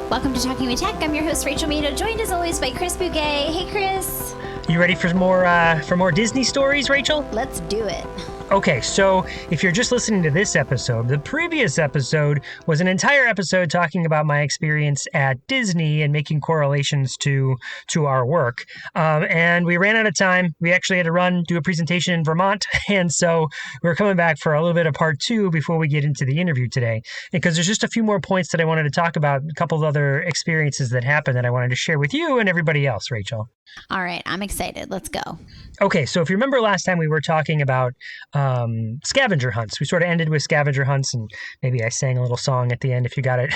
Welcome to Talking with Tech. I'm your host, Rachel Mito, joined as always by Chris Bouguet. Hey, Chris. You ready for more Disney stories, Rachel? Let's do it. Okay, so if you're just listening to this episode, the previous episode was an entire episode talking about my experience at Disney and making correlations to our work. And we ran out of time. We actually had to do a presentation in Vermont. And so we're coming back for a little bit of part 2 before we get into the interview today. Because there's just a few more points that I wanted to talk about, a couple of other experiences that happened that I wanted to share with you and everybody else, Rachel. All right, I'm excited. Let's go. Okay, so if you remember last time we were talking about scavenger hunts. We sort of ended with scavenger hunts, and maybe I sang a little song at the end if you got it.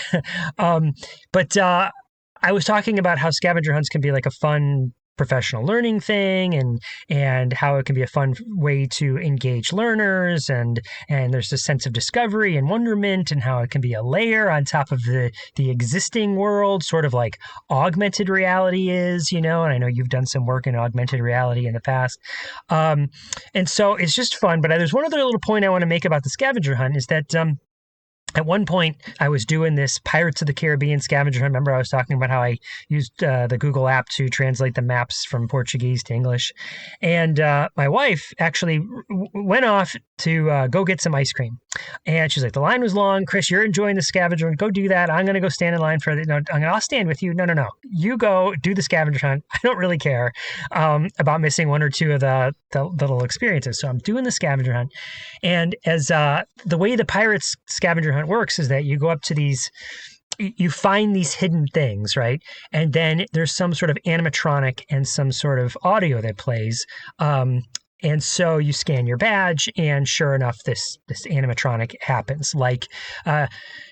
But I was talking about how scavenger hunts can be like a fun professional learning thing, and how it can be a fun way to engage learners, and there's a sense of discovery and wonderment, and how it can be a layer on top of the existing world, sort of like augmented reality is, and I know you've done some work in augmented reality in the past. And so it's just fun. But there's one other little point I want to make about the scavenger hunt is that at one point, I was doing this Pirates of the Caribbean scavenger hunt. Remember, I was talking about how I used the Google app to translate the maps from Portuguese to English. And my wife actually went off to go get some ice cream. And she's like, the line was long. Chris, you're enjoying the scavenger hunt. Go do that. I'm going to go stand in line for it. No, I'll stand with you. No. You go do the scavenger hunt. I don't really care about missing one or two of the little experiences. So I'm doing the scavenger hunt. And as the way the Pirates scavenger hunt works is that you go up to you find these hidden things, right? And then there's some sort of animatronic and some sort of audio that plays. And so you scan your badge, and sure enough, this animatronic happens. Like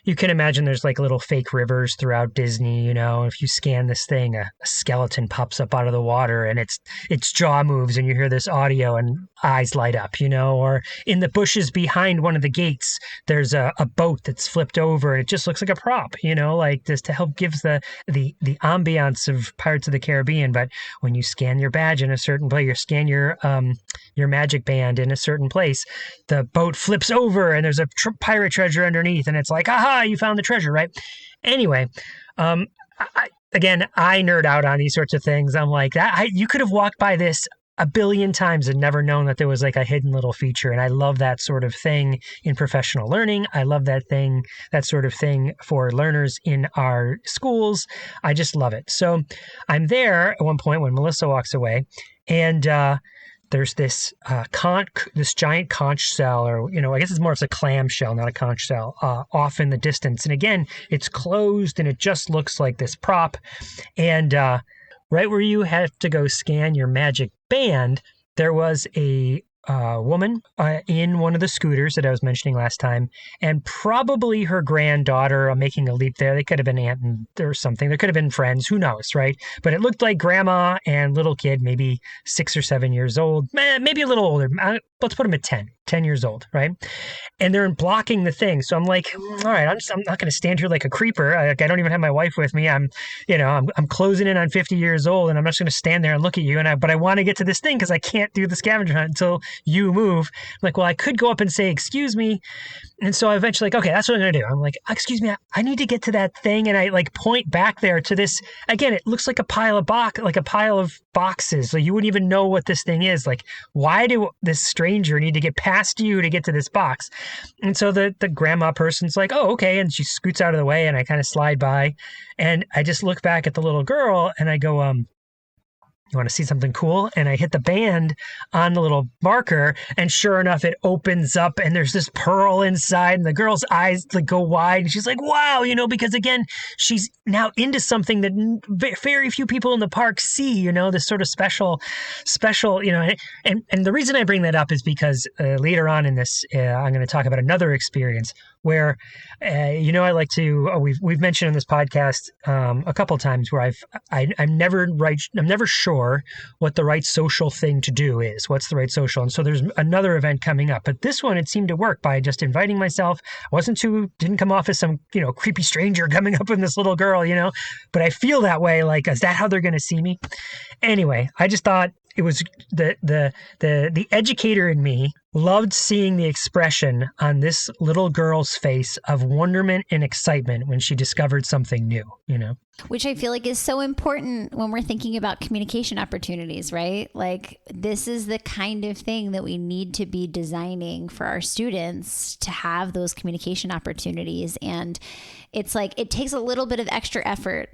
you can imagine there's like little fake rivers throughout Disney, if you scan this thing, a skeleton pops up out of the water and its jaw moves and you hear this audio and eyes light up, or in the bushes behind one of the gates, there's a boat that's flipped over and it just looks like a prop, like this to help give the ambiance of Pirates of the Caribbean. But when you scan your badge in a certain place, you scan your magic band in a certain place, the boat flips over and there's a pirate treasure underneath, and it's like, aha, you found the treasure, right? Anyway, I nerd out on these sorts of things. I'm like, you could have walked by this a billion times and never known that there was like a hidden little feature. And I love that sort of thing in professional learning. I love that sort of thing for learners in our schools. I just love it. So I'm there at one point when Melissa walks away, and there's this giant conch shell, or I guess it's more of a clam shell, not a conch shell, off in the distance. And again, it's closed and it just looks like this prop. And right where you have to go scan your magic band, there was a woman in one of the scooters that I was mentioning last time, and probably her granddaughter making a leap there. They could have been aunt or something. There could have been friends. Who knows, right? But it looked like grandma and little kid, maybe 6 or 7 years old, maybe a little older. Let's put them at 10 years old, right? And they're blocking the thing. So I'm like, all right, I'm not going to stand here like a creeper. I don't even have my wife with me. I'm closing in on 50 years old, and I'm just going to stand there and look at you. But I want to get to this thing because I can't do the scavenger hunt until you move. I'm like, well, I could go up and say, excuse me. And so I eventually okay, that's what I'm going to do. I'm like, excuse me, I need to get to that thing. And I like point back there to this. Again, it looks like a pile of boxes. So you wouldn't even know what this thing is. Like, why do this stranger need to get past you to get to this box? And so the grandma person's like, oh, okay. And she scoots out of the way, and I kind of slide by, and I just look back at the little girl and I go, you want to see something cool? And I hit the band on the little marker, and sure enough, it opens up and there's this pearl inside, and the girl's eyes like go wide, and she's like, wow, because again, she's now into something that very few people in the park see, this sort of special, and the reason I bring that up is because later on in this, I'm going to talk about another experience where, I like to, we've mentioned in this podcast a couple times where I'm never sure what the right social thing to do is. What's the right social? And so there's another event coming up, but this one, it seemed to work by just inviting myself. Didn't come off as some, creepy stranger coming up with this little girl, but I feel that way. Like, is that how they're going to see me? Anyway, I just thought it was the educator in me loved seeing the expression on this little girl's face of wonderment and excitement when she discovered something new, Which I feel like is so important when we're thinking about communication opportunities, right? Like, this is the kind of thing that we need to be designing for our students to have those communication opportunities. And it's like, it takes a little bit of extra effort,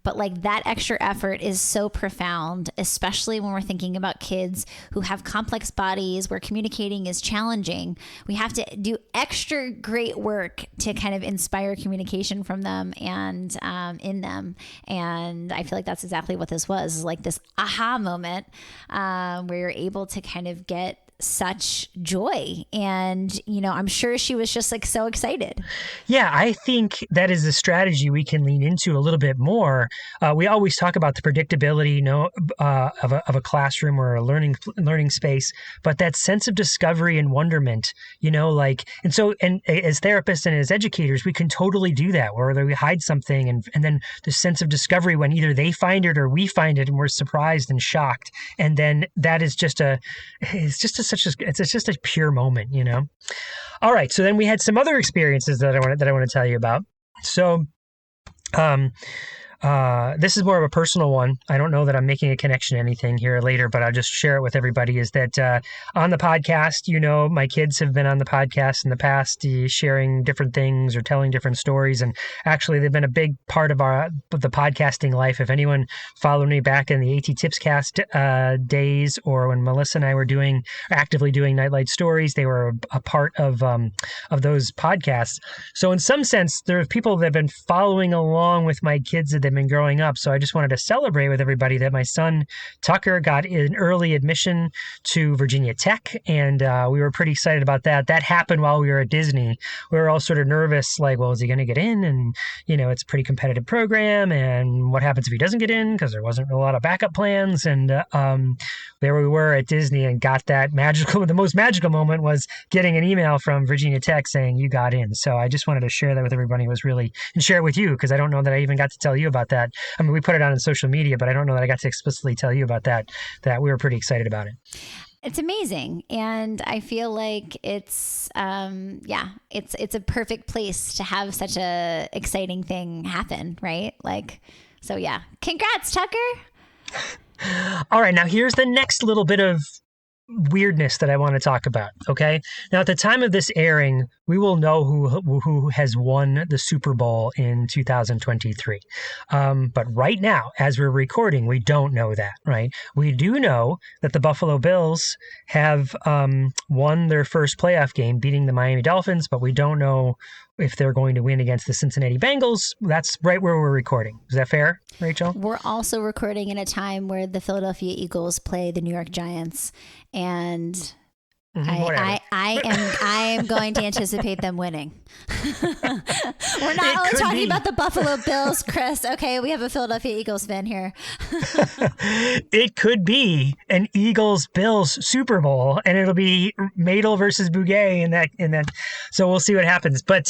but like that extra effort is so profound, especially when we're thinking about kids who have complex bodies where communicating is challenging. We have to do extra great work to kind of inspire communication from them and in them. And I feel like that's exactly what this was, like this aha moment where you're able to kind of get such joy. And, I'm sure she was just like so excited. Yeah, I think that is a strategy we can lean into a little bit more. We always talk about the predictability, of a classroom or a learning space, but that sense of discovery and wonderment, and as therapists and as educators, we can totally do that, where we hide something and then the sense of discovery when either they find it or we find it and we're surprised and shocked. And then that is just a pure moment, All right. So then we had some other experiences that I want to tell you about. So, this is more of a personal one. I don't know that I'm making a connection to anything here later, but I'll just share it with everybody, is that on the podcast, my kids have been on the podcast in the past, sharing different things or telling different stories. And actually, they've been a big part of the podcasting life. If anyone followed me back in the AT Tipscast days, or when Melissa and I were actively doing Nightlight Stories, they were a part of those podcasts. So in some sense, there are people that have been following along with my kids that they've been growing up. So I just wanted to celebrate with everybody that my son Tucker got an early admission to Virginia Tech, and we were pretty excited about that. That happened while we were at Disney. We were all sort of nervous, like, well, is he going to get in? And it's a pretty competitive program, and what happens if he doesn't get in? Because there wasn't a lot of backup plans. And there we were at Disney and got that the most magical moment was getting an email from Virginia Tech saying you got in. So I just wanted to share that with everybody, and share it with you, because I don't know that I even got to tell you about that. I mean, we put it on social media, but I don't know that I got to explicitly tell you about that we were pretty excited about it. It's amazing. And I feel like it's a perfect place to have such a exciting thing happen, right? Like, so yeah, congrats, Tucker. All right. Now here's the next little bit of weirdness that I want to talk about. Okay. Now, at the time of this airing, we will know who has won the Super Bowl in 2023. But right now, as we're recording, we don't know that, right? We do know that the Buffalo Bills have won their first playoff game, beating the Miami Dolphins, but we don't know if they're going to win against the Cincinnati Bengals. That's right where we're recording. Is that fair, Rachel? We're also recording in a time where the Philadelphia Eagles play the New York Giants, and I am going to anticipate them winning. We're not only talking about the Buffalo Bills, Chris. Okay, we have a Philadelphia Eagles fan here. It could be an Eagles-Bills Super Bowl, and it'll be Madel versus Bouguet in that. So we'll see what happens. But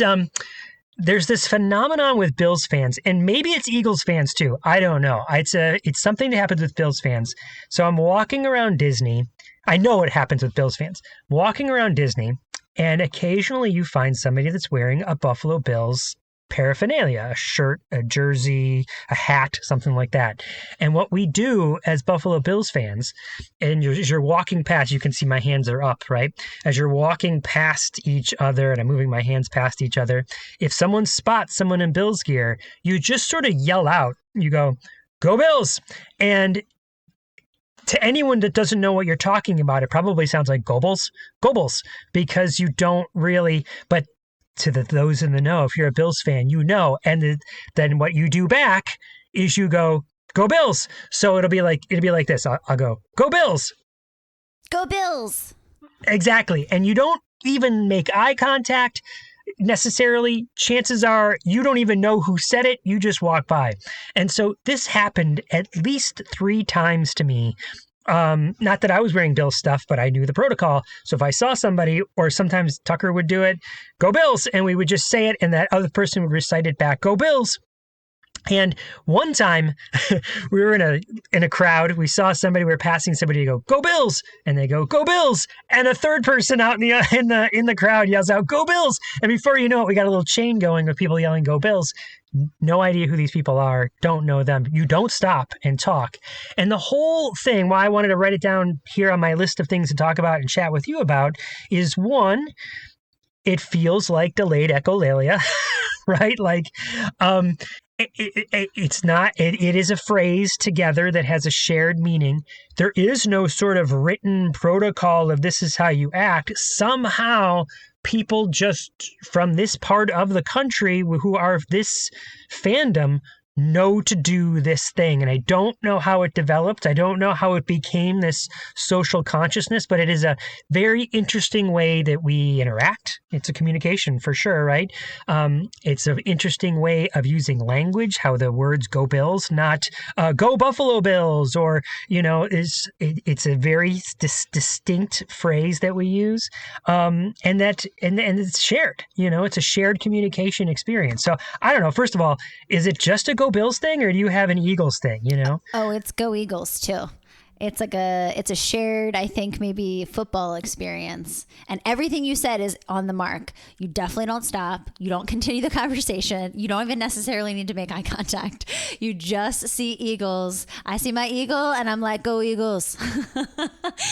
there's this phenomenon with Bills fans, and maybe it's Eagles fans too. I don't know. It's something that happens with Bills fans. So I'm walking around Disney. I know what happens with Bills fans. Walking around Disney, and occasionally you find somebody that's wearing a Buffalo Bills paraphernalia, a shirt, a jersey, a hat, something like that. And what we do as Buffalo Bills fans, and as you're walking past, you can see my hands are up, right? As you're walking past each other, and I'm moving my hands past each other, if someone spots someone in Bills gear, you just sort of yell out, you go, "Go Bills!" And to anyone that doesn't know what you're talking about, it probably sounds like Goebbels, because you don't really, but to those in the know, if you're a Bills fan, you know, and then what you do back is you go Bills. So it'll be like this. I'll go Bills. Go Bills. Exactly. And you don't even make eye contact necessarily. Chances are you don't even know who said it. You just walk by. And so this happened at least 3 times to me. Not that I was wearing Bills stuff, but I knew the protocol. So if I saw somebody, or sometimes Tucker would do it, "Go Bills," and we would just say it, and that other person would recite it back, "Go Bills." And one time we were in a crowd. We saw somebody, we were passing somebody, go, "Go Bills!" And they go, "Go Bills!" And a third person out in the crowd yells out, "Go Bills!" And before you know it, we got a little chain going of people yelling, "Go Bills!" No idea who these people are, don't know them. You don't stop and talk. And the whole thing, why I wanted to write it down here on my list of things to talk about and chat with you about, is one, it feels like delayed echolalia, right? Like, it's not, it is a phrase together that has a shared meaning. There is no sort of written protocol of this is how you act. Somehow people just from this part of the country who are this fandom know to do this thing. And I don't know how it developed. I don't know how it became this social consciousness, but it is a very interesting way that we interact. It's a communication for sure, right? It's an interesting way of using language, how the words "Go Bills," not "Go Buffalo Bills," or, it's a very distinct phrase that we use. And it's shared, it's a shared communication experience. So I don't know, first of all, is it just a Go Bills thing, or do you have an Eagles thing, Oh, it's Go Eagles too. It's it's a shared, I think, maybe football experience. And everything you said is on the mark. You definitely don't stop. You don't continue the conversation. You don't even necessarily need to make eye contact. You just see Eagles. I see my eagle and I'm like, "Go Eagles."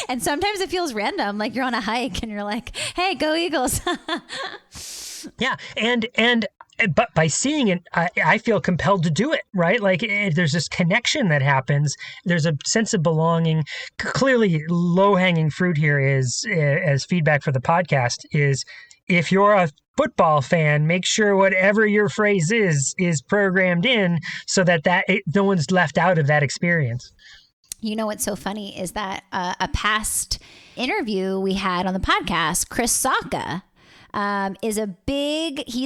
And sometimes it feels random. Like you're on a hike and you're like, "Hey, go Eagles." Yeah. But by seeing it, I feel compelled to do it, right? Like there's this connection that happens. There's a sense of belonging. Clearly, low-hanging fruit here is, as feedback for the podcast, is if you're a football fan, make sure whatever your phrase is programmed in so that no one's left out of that experience. What's so funny is that a past interview we had on the podcast, Chris Sacca, he's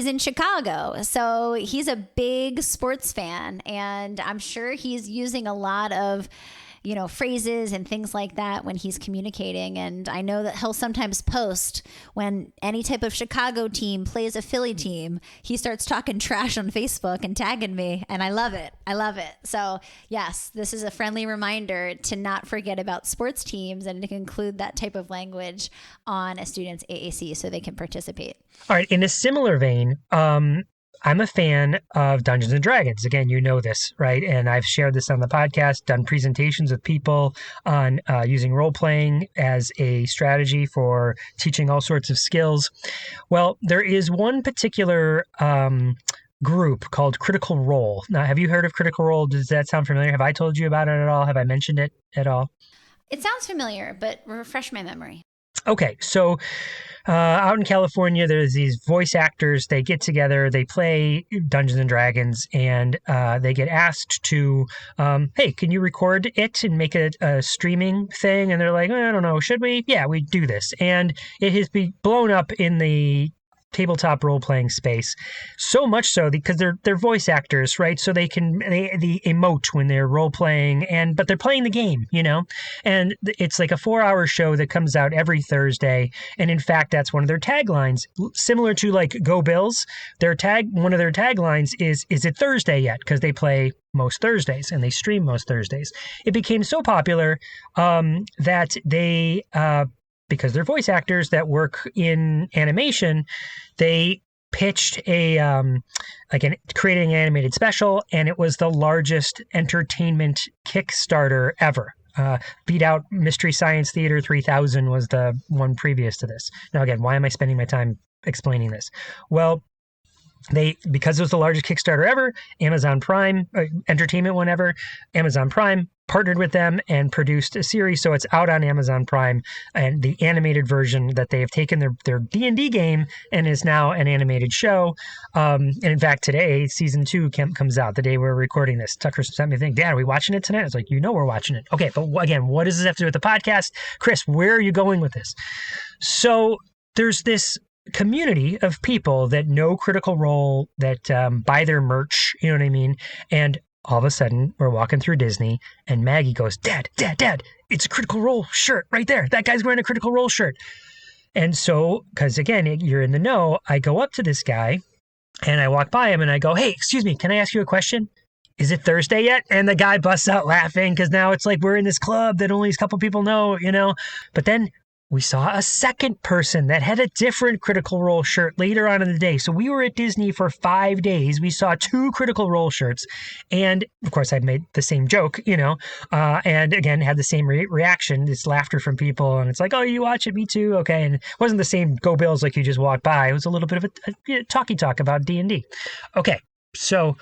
in Chicago. So he's a big sports fan, and I'm sure he's using a lot of, phrases and things like that when he's communicating. And I know that he'll sometimes post when any type of Chicago team plays a Philly team, he starts talking trash on Facebook and tagging me. And I love it. So yes, this is a friendly reminder to not forget about sports teams and to include that type of language on a student's AAC so they can participate. All right. In a similar vein, I'm a fan of Dungeons and Dragons. Again, you know this, right? And I've shared this on the podcast, done presentations with people on using role-playing as a strategy for teaching all sorts of skills. Well, there is one particular group called Critical Role. Now, have you heard of Critical Role? Does that sound familiar? Have I told you about it at all? Have I mentioned it at all? It sounds familiar, but refresh my memory. Okay, so out in California, there's these voice actors. They get together, they play Dungeons and Dragons, and they get asked to, hey, can you record it and make it a streaming thing? And they're like, I don't know, should we? Yeah, we do this. And it has been blown up in the tabletop role-playing space, so much so because they're voice actors, right? So they emote when they're role-playing, but they're playing the game, and it's like a 4-hour show that comes out every Thursday. And in fact, that's one of their taglines, similar to like Go Bills. One of their taglines is it Thursday yet? Because they play most Thursdays and they stream most Thursdays. It became so popular that they because they're voice actors that work in animation, they pitched creating an animated special, and it was the largest entertainment Kickstarter ever. Beat out Mystery Science Theater 3000 was the one previous to this. Now, again, why am I spending my time explaining this? Well, because it was the largest Kickstarter ever, Amazon Prime, entertainment one ever, Amazon Prime partnered with them and produced a series. So it's out on Amazon Prime, and the animated version that they have taken their D&D game and is now an animated show. And in fact, today, season 2 comes out the day we're recording this. Tucker sent me a thing, "Dad, are we watching it tonight?" I was like, we're watching it. Okay, but again, what does this have to do with the podcast? Chris, where are you going with this? So there's this community of people that know Critical Role, that buy their merch, you know what I mean? And all of a sudden, we're walking through Disney, and Maggie goes, Dad, it's a Critical Role shirt right there. That guy's wearing a Critical Role shirt. And so, because again, you're in the know, I go up to this guy, and I walk by him, and I go, "Hey, excuse me, can I ask you a question?" is it Thursday yet? And the guy busts out laughing because now it's like we're in this club that only a couple people know, But then we saw a second person that had a different Critical Role shirt later on in the day. So we were at Disney for 5 days. We saw 2 Critical Role shirts. And of course, I made the same joke, and again, had the same reaction, this laughter from people. And it's like, oh, you watch it? Me too. Okay. And it wasn't the same Go Bills like you just walked by. It was a little bit of a talky talk about D&D. Okay. So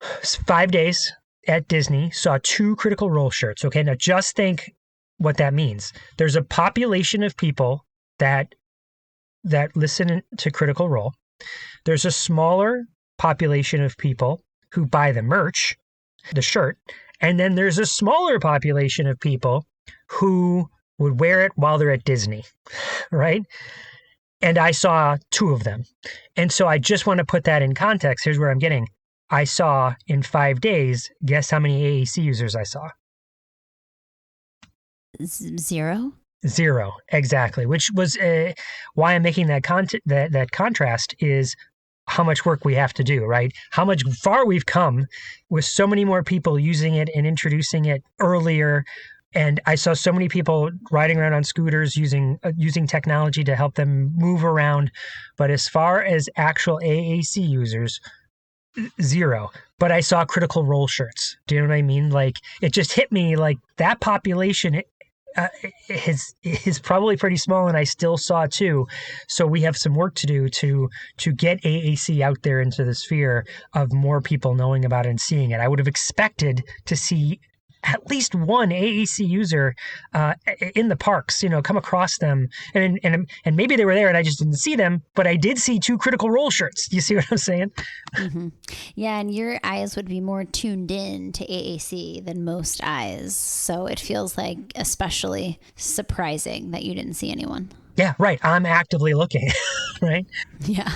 5 days at Disney, saw 2 Critical Role shirts. Okay. Now just think what that means. There's a population of people that listen to Critical Role. There's a smaller population of people who buy the merch, the shirt, and then there's a smaller population of people who would wear it while they're at Disney, right? And I saw 2 of them. And so I just want to put that in context. Here's where I'm getting. I saw in 5 days, guess how many AAC users I saw? 0? 0, exactly. Which was why I'm making that contrast is how much work we have to do, right? How much far we've come with so many more people using it and introducing it earlier. And I saw so many people riding around on scooters using technology to help them move around. But as far as actual AAC users, 0. But I saw Critical Role shirts. Do you know what I mean? Like, it just hit me like that population is probably pretty small, and I still saw 2. So we have some work to do to get AAC out there into the sphere of more people knowing about it and seeing it. I would have expected to see at least one AAC user in the parks, come across them, and maybe they were there and I just didn't see them, but I did see 2 Critical Role shirts. Do you see what I'm saying? Mm-hmm. Yeah, and your eyes would be more tuned in to AAC than most eyes, so it feels like especially surprising that you didn't see anyone. Yeah, right. I'm actively looking, right? Yeah.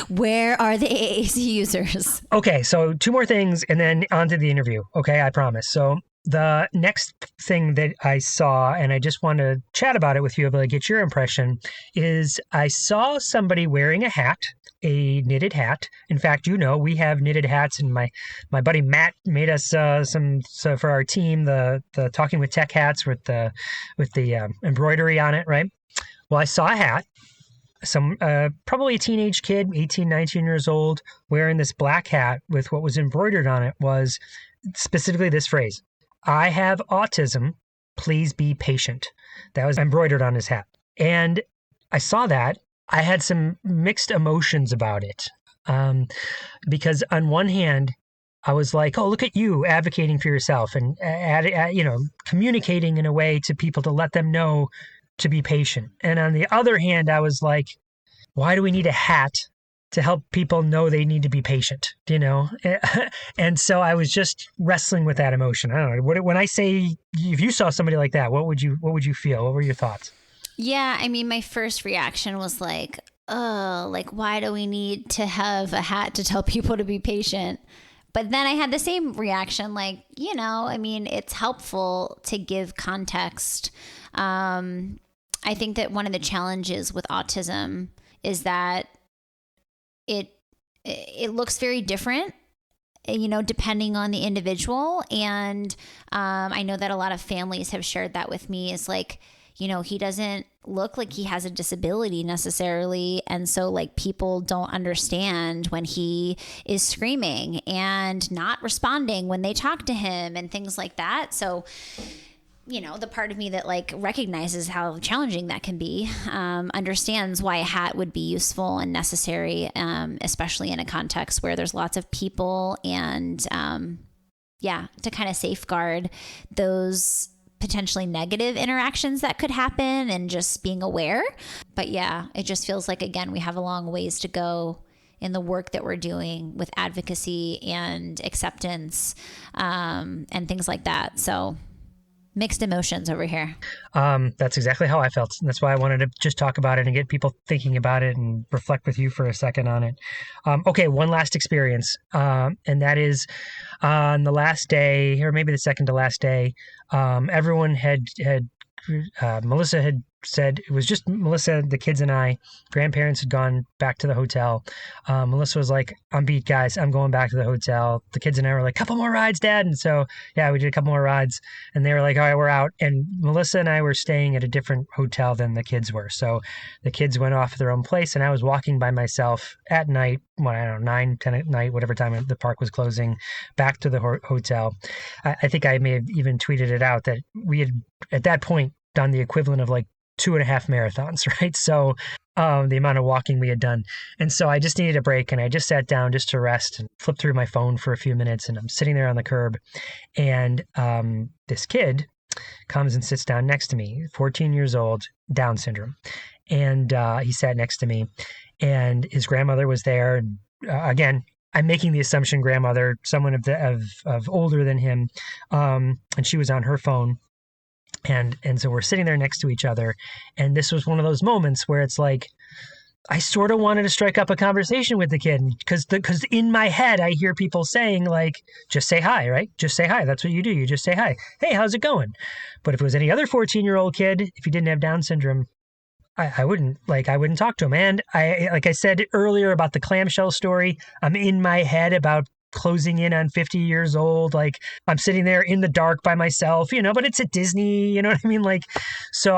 Where are the AAC users? Okay, so 2 more things and then on to the interview. Okay, I promise. So the next thing that I saw, and I just want to chat about it with you, but get your impression, is I saw somebody wearing a hat, a knitted hat. In fact, we have knitted hats, and my buddy Matt made us some for our team, the Talking with Tech hats with the embroidery on it, right? Well, I saw a hat, some probably a teenage kid, 18, 19 years old, wearing this black hat with what was embroidered on it was specifically this phrase: "I have autism, please be patient." That was embroidered on his hat. And I saw that. I had some mixed emotions about it. Because on one hand, I was like, oh, look at you advocating for yourself and communicating in a way to people to let them know to be patient. And on the other hand, I was like, why do we need a hat to help people know they need to be patient, And so I was just wrestling with that emotion. I don't know. When I say, if you saw somebody like that, what would you feel? What were your thoughts? Yeah, I mean, my first reaction was like, oh, like, why do we need to have a hat to tell people to be patient? But then I had the same reaction, like, I mean, it's helpful to give context. I think that one of the challenges with autism is that it looks very different, depending on the individual. And I know that a lot of families have shared that with me, is like, he doesn't look like he has a disability necessarily. And so like people don't understand when he is screaming and not responding when they talk to him and things like that. So the part of me that like recognizes how challenging that can be, understands why a hat would be useful and necessary, especially in a context where there's lots of people and, to kind of safeguard those potentially negative interactions that could happen and just being aware. But yeah, it just feels like, again, we have a long ways to go in the work that we're doing with advocacy and acceptance, and things like that. So mixed emotions over here. That's exactly how I felt. And that's why I wanted to just talk about it and get people thinking about it and reflect with you for a second on it. Okay, one last experience. And that is on the last day, or maybe the second to last day, everyone Melissa had said it was just Melissa, the kids, and I. Grandparents had gone back to the hotel. Melissa was like, "I'm beat, guys. I'm going back to the hotel." The kids and I were like, "Couple more rides, Dad." And so, yeah, we did a couple more rides. And they were like, "All right, we're out." And Melissa and I were staying at a different hotel than the kids were. So the kids went off at their own place, and I was walking by myself at night, well, I don't know, 9, 10 at night, whatever time the park was closing, back to the hotel. I think I may have even tweeted it out that we had, at that point, done the equivalent of like 2.5 marathons, right? So the amount of walking we had done. And so I just needed a break, and I just sat down just to rest and flip through my phone for a few minutes. And I'm sitting there on the curb, and this kid comes and sits down next to me, 14 years old, Down syndrome. And he sat next to me, and his grandmother was there. Again, I'm making the assumption grandmother, someone of older than him, and she was on her phone. And so we're sitting there next to each other. And this was one of those moments where it's like, I sort of wanted to strike up a conversation with the kid because in my head, I hear people saying like, just say hi, right? Just say hi. That's what you do. You just say hi. Hey, how's it going? But if it was any other 14-year-old kid, if he didn't have Down syndrome, I wouldn't talk to him. And like I said earlier about the clamshell story, I'm in my head about closing in on 50 years old. Like I'm sitting there in the dark by myself, but it's at Disney, you know what I mean? Like, so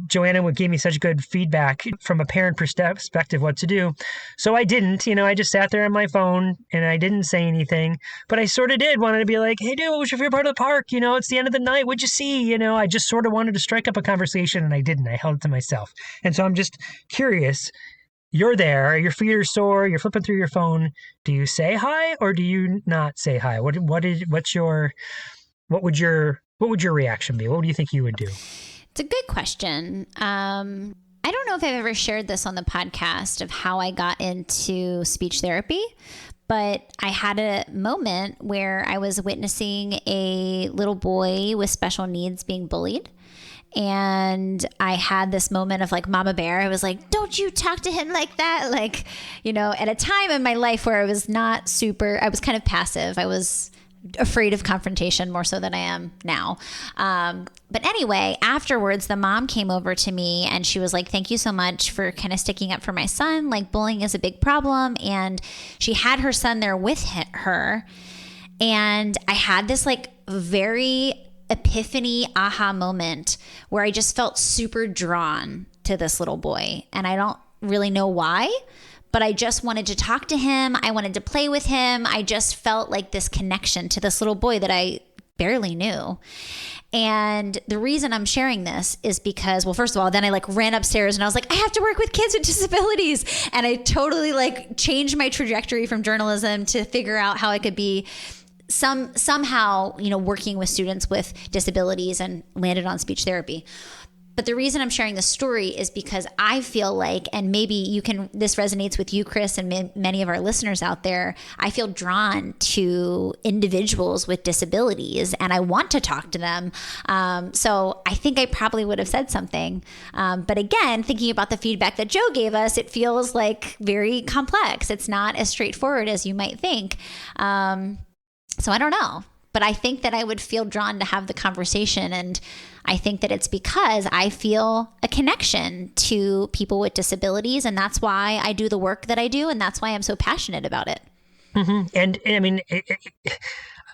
Joanna gave me such good feedback from a parent perspective, what to do. So I didn't, I just sat there on my phone and I didn't say anything, but I sort of wanted to be like, hey dude, what was your favorite part of the park? It's the end of the night. What'd you see? I just sort of wanted to strike up a conversation and I didn't, I held it to myself. And so I'm just curious, you're there, your feet are sore, you're flipping through your phone. Do you say hi or do you not say hi? What would your reaction be? What do you think you would do? It's a good question. I don't know if I've ever shared this on the podcast of how I got into speech therapy, but I had a moment where I was witnessing a little boy with special needs being bullied. And I had this moment of like Mama Bear. I was like, don't you talk to him like that. Like, at a time in my life where I was I was kind of passive. I was afraid of confrontation more so than I am now. But anyway, afterwards, the mom came over to me and she was like, thank you so much for kind of sticking up for my son. Like bullying is a big problem. And she had her son there with her. And I had this like very epiphany aha moment where I just felt super drawn to this little boy. And I don't really know why, but I just wanted to talk to him. I wanted to play with him. I just felt like this connection to this little boy that I barely knew. And the reason I'm sharing this is because, well, first of all, then I like ran upstairs and I was like, I have to work with kids with disabilities. And I totally like changed my trajectory from journalism to figure out how I could be somehow, working with students with disabilities, and landed on speech therapy. But the reason I'm sharing this story is because I feel like, and maybe this resonates with you, Chris, and many of our listeners out there, I feel drawn to individuals with disabilities and I want to talk to them. So I think I probably would have said something. But again, thinking about the feedback that Joe gave us, it feels like very complex. It's not as straightforward as you might think. So I don't know, but I think that I would feel drawn to have the conversation. And I think that it's because I feel a connection to people with disabilities. And that's why I do the work that I do. And that's why I'm so passionate about it. Mm-hmm. And I mean,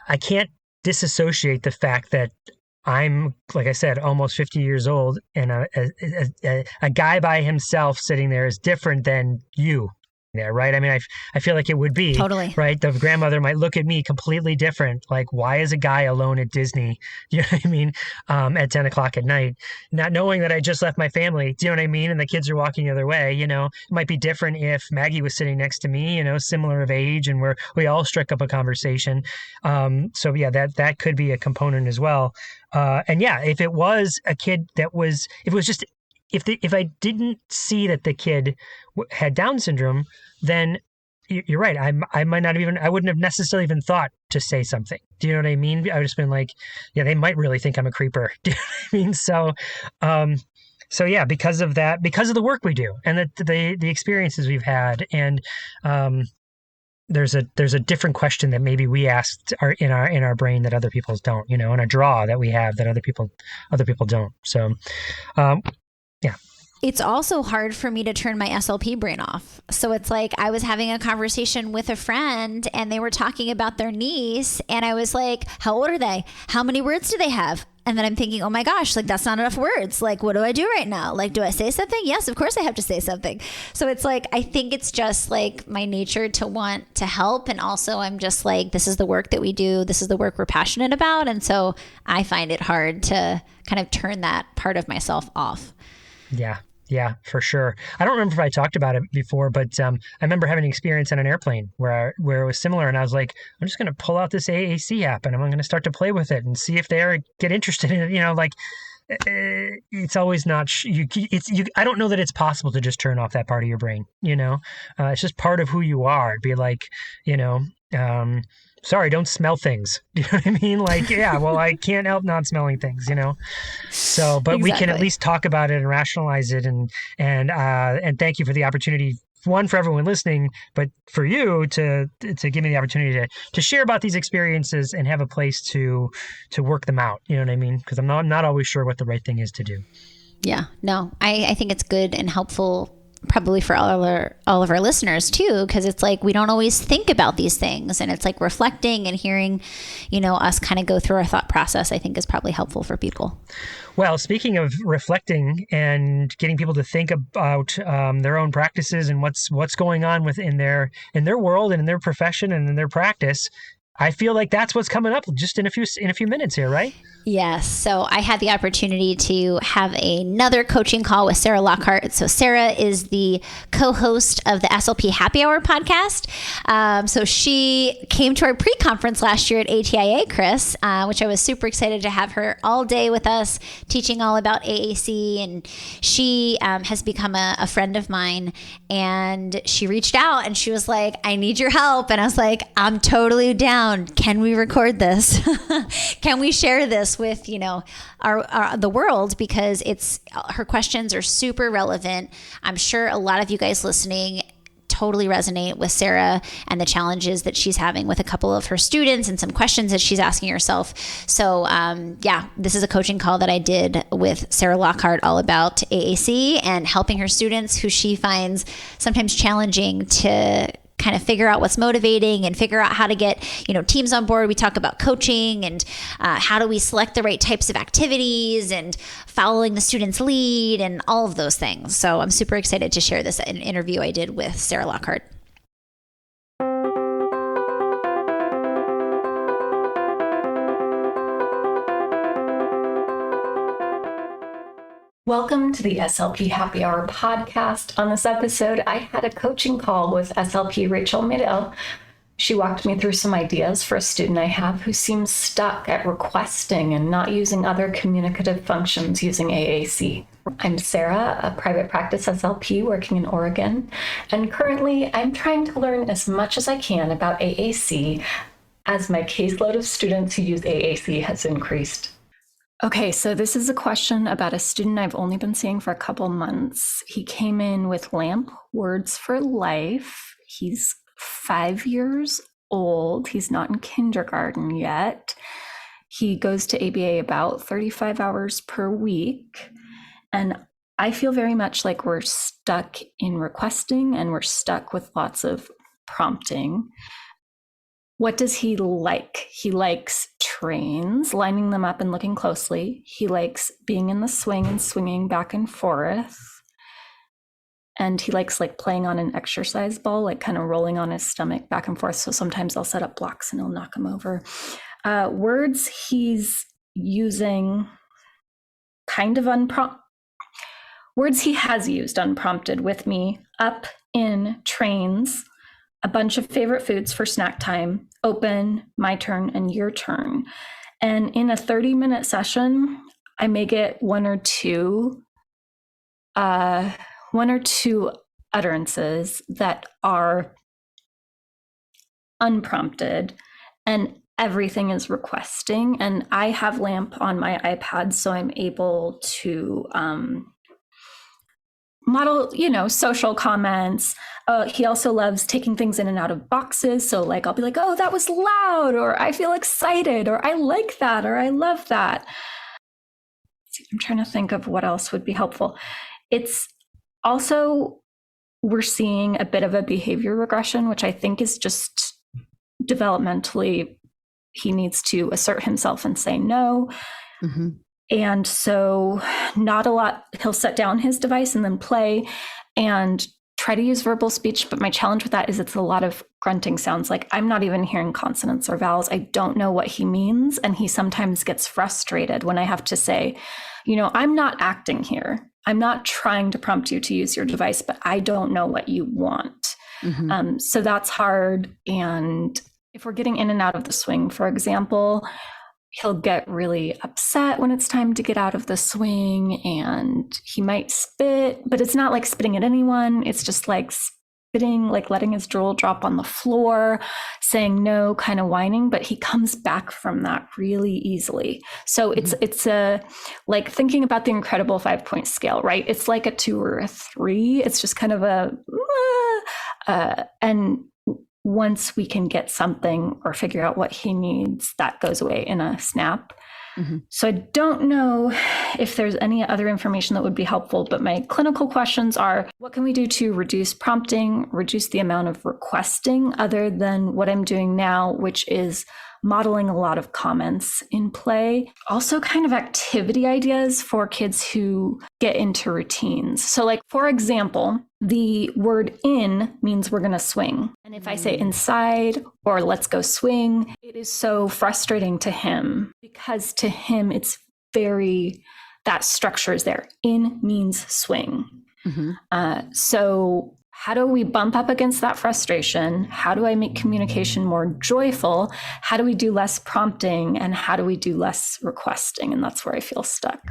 I can't disassociate the fact that I'm, like I said, almost 50 years old, and a guy by himself sitting there is different than you. There, right? I mean, I feel like it would be totally right. The grandmother might look at me completely different. Like, why is a guy alone at Disney? You know what I mean? At 10 o'clock at night, not knowing that I just left my family. Do you know what I mean? And the kids are walking the other way. It might be different if Maggie was sitting next to me. Similar of age, and we all struck up a conversation. So yeah, that could be a component as well. And yeah, if it was a kid if I didn't see that the kid had Down syndrome, then you're right. I might not I wouldn't have necessarily even thought to say something. Do you know what I mean? I would just been like, yeah, they might really think I'm a creeper. Do you know what I mean? So yeah, because of that, because of the work we do and the experiences we've had, and there's a different question that maybe we asked in our brain that other people's don't, and a draw that we have that other people don't. So, yeah. It's also hard for me to turn my SLP brain off. So it's like I was having a conversation with a friend and they were talking about their niece. And I was like, how old are they? How many words do they have? And then I'm thinking, oh my gosh, like that's not enough words. Like, what do I do right now? Like, do I say something? Yes, of course I have to say something. So it's like, I think it's just like my nature to want to help. And also I'm just like, this is the work that we do. This is the work we're passionate about. And so I find it hard to kind of turn that part of myself off. Yeah, for sure. I don't remember if I talked about it before, but I remember having an experience on an airplane where it was similar, and I was like, I'm just going to pull out this AAC app and I'm going to start to play with it and see if they get interested in it. Like it's always not. I don't know that it's possible to just turn off that part of your brain. It's just part of who you are. It'd be like, sorry, don't smell things. You know what I mean? Like, yeah, well, I can't help not smelling things, So, but Exactly. we can at least talk about it and rationalize it, and thank you for the opportunity. One, for everyone listening, but for you to give me the opportunity to share about these experiences and have a place to work them out. You know what I mean? Because I'm not always sure what the right thing is to do. Yeah, no, I think it's good and helpful probably for all of our listeners too, because it's like we don't always think about these things, and it's like reflecting and hearing, us kind of go through our thought process, I think is probably helpful for people. Well, speaking of reflecting and getting people to think about their own practices and what's going on in their world and in their profession and in their practice, I feel like that's what's coming up just in a few minutes here, right? Yes. So I had the opportunity to have another coaching call with Sarah Lockhart. So Sarah is the co-host of the SLP Happy Hour podcast. So she came to our pre-conference last year at ATIA, Chris, which I was super excited to have her all day with us, teaching all about AAC. And she has become a friend of mine. And she reached out and she was like, I need your help. And I was like, I'm totally down. Can we record this? Can we share this with the world, because her questions are super relevant. I'm sure a lot of you guys listening totally resonate with Sarah and the challenges that she's having with a couple of her students and some questions that she's asking herself. So this is a coaching call that I did with Sarah Lockhart all about AAC and helping her students, who she finds sometimes challenging to kind of figure out what's motivating and figure out how to get, teams on board. We talk about coaching and how do we select the right types of activities and following the student's lead and all of those things. So I'm super excited to share this interview I did with Sarah Lockhart. Welcome to the SLP Happy Hour podcast. On this episode, I had a coaching call with SLP Rachel Midell. She walked me through some ideas for a student I have who seems stuck at requesting and not using other communicative functions using AAC. I'm Sarah, a private practice SLP working in Oregon, and currently I'm trying to learn as much as I can about AAC as my caseload of students who use AAC has increased. Okay, so this is a question about a student I've only been seeing for a couple months. He came in with LAMP, Words for Life. He's 5 years old. He's not in kindergarten yet. He goes to ABA about 35 hours per week. And I feel very much like we're stuck in requesting and we're stuck with lots of prompting. What does he like? He likes trains, lining them up and looking closely. He likes being in the swing and swinging back and forth. And he likes playing on an exercise ball, kind of rolling on his stomach back and forth. So sometimes I'll set up blocks and I'll knock him over. Words he's using kind of unprompted. Words he has used unprompted with me: up, in, trains, a bunch of favorite foods for snack time, open, my turn, and your turn. And in a 30-minute session, I may get one or two utterances that are unprompted, and everything is requesting. And I have LAMP on my iPad, so I'm able to model, social comments. He also loves taking things in and out of boxes. So like, I'll be like, oh, that was loud, or I feel excited, or I like that, or I love that. I'm trying to think of what else would be helpful. It's also, we're seeing a bit of a behavior regression, which I think is just developmentally, he needs to assert himself and say no. Mm-hmm. And so not a lot, he'll set down his device and then play and try to use verbal speech. But my challenge with that is it's a lot of grunting sounds. Like I'm not even hearing consonants or vowels. I don't know what he means. And he sometimes gets frustrated when I have to say, I'm not acting here. I'm not trying to prompt you to use your device, but I don't know what you want. Mm-hmm. So that's hard. And if we're getting in and out of the swing, for example, he'll get really upset when it's time to get out of the swing, and he might spit, but it's not like spitting at anyone. It's just like spitting, like letting his drool drop on the floor, saying no, kind of whining, but he comes back from that really easily. So it's a, like thinking about the incredible 5-point scale, right? It's like a 2 or a 3. It's just kind of and once we can get something or figure out what he needs, that goes away in a snap. Mm-hmm. So I don't know if there's any other information that would be helpful, but my clinical questions are, what can we do to reduce prompting, reduce the amount of requesting other than what I'm doing now, which is modeling a lot of comments in play. Also kind of activity ideas for kids who get into routines. So like, for example, the word in means we're going to swing. And if I say inside or let's go swing, it is so frustrating to him because to him, it's that structure is there. In means swing. Mm-hmm. So how do we bump up against that frustration? How do I make communication more joyful? How do we do less prompting? And how do we do less requesting? And that's where I feel stuck.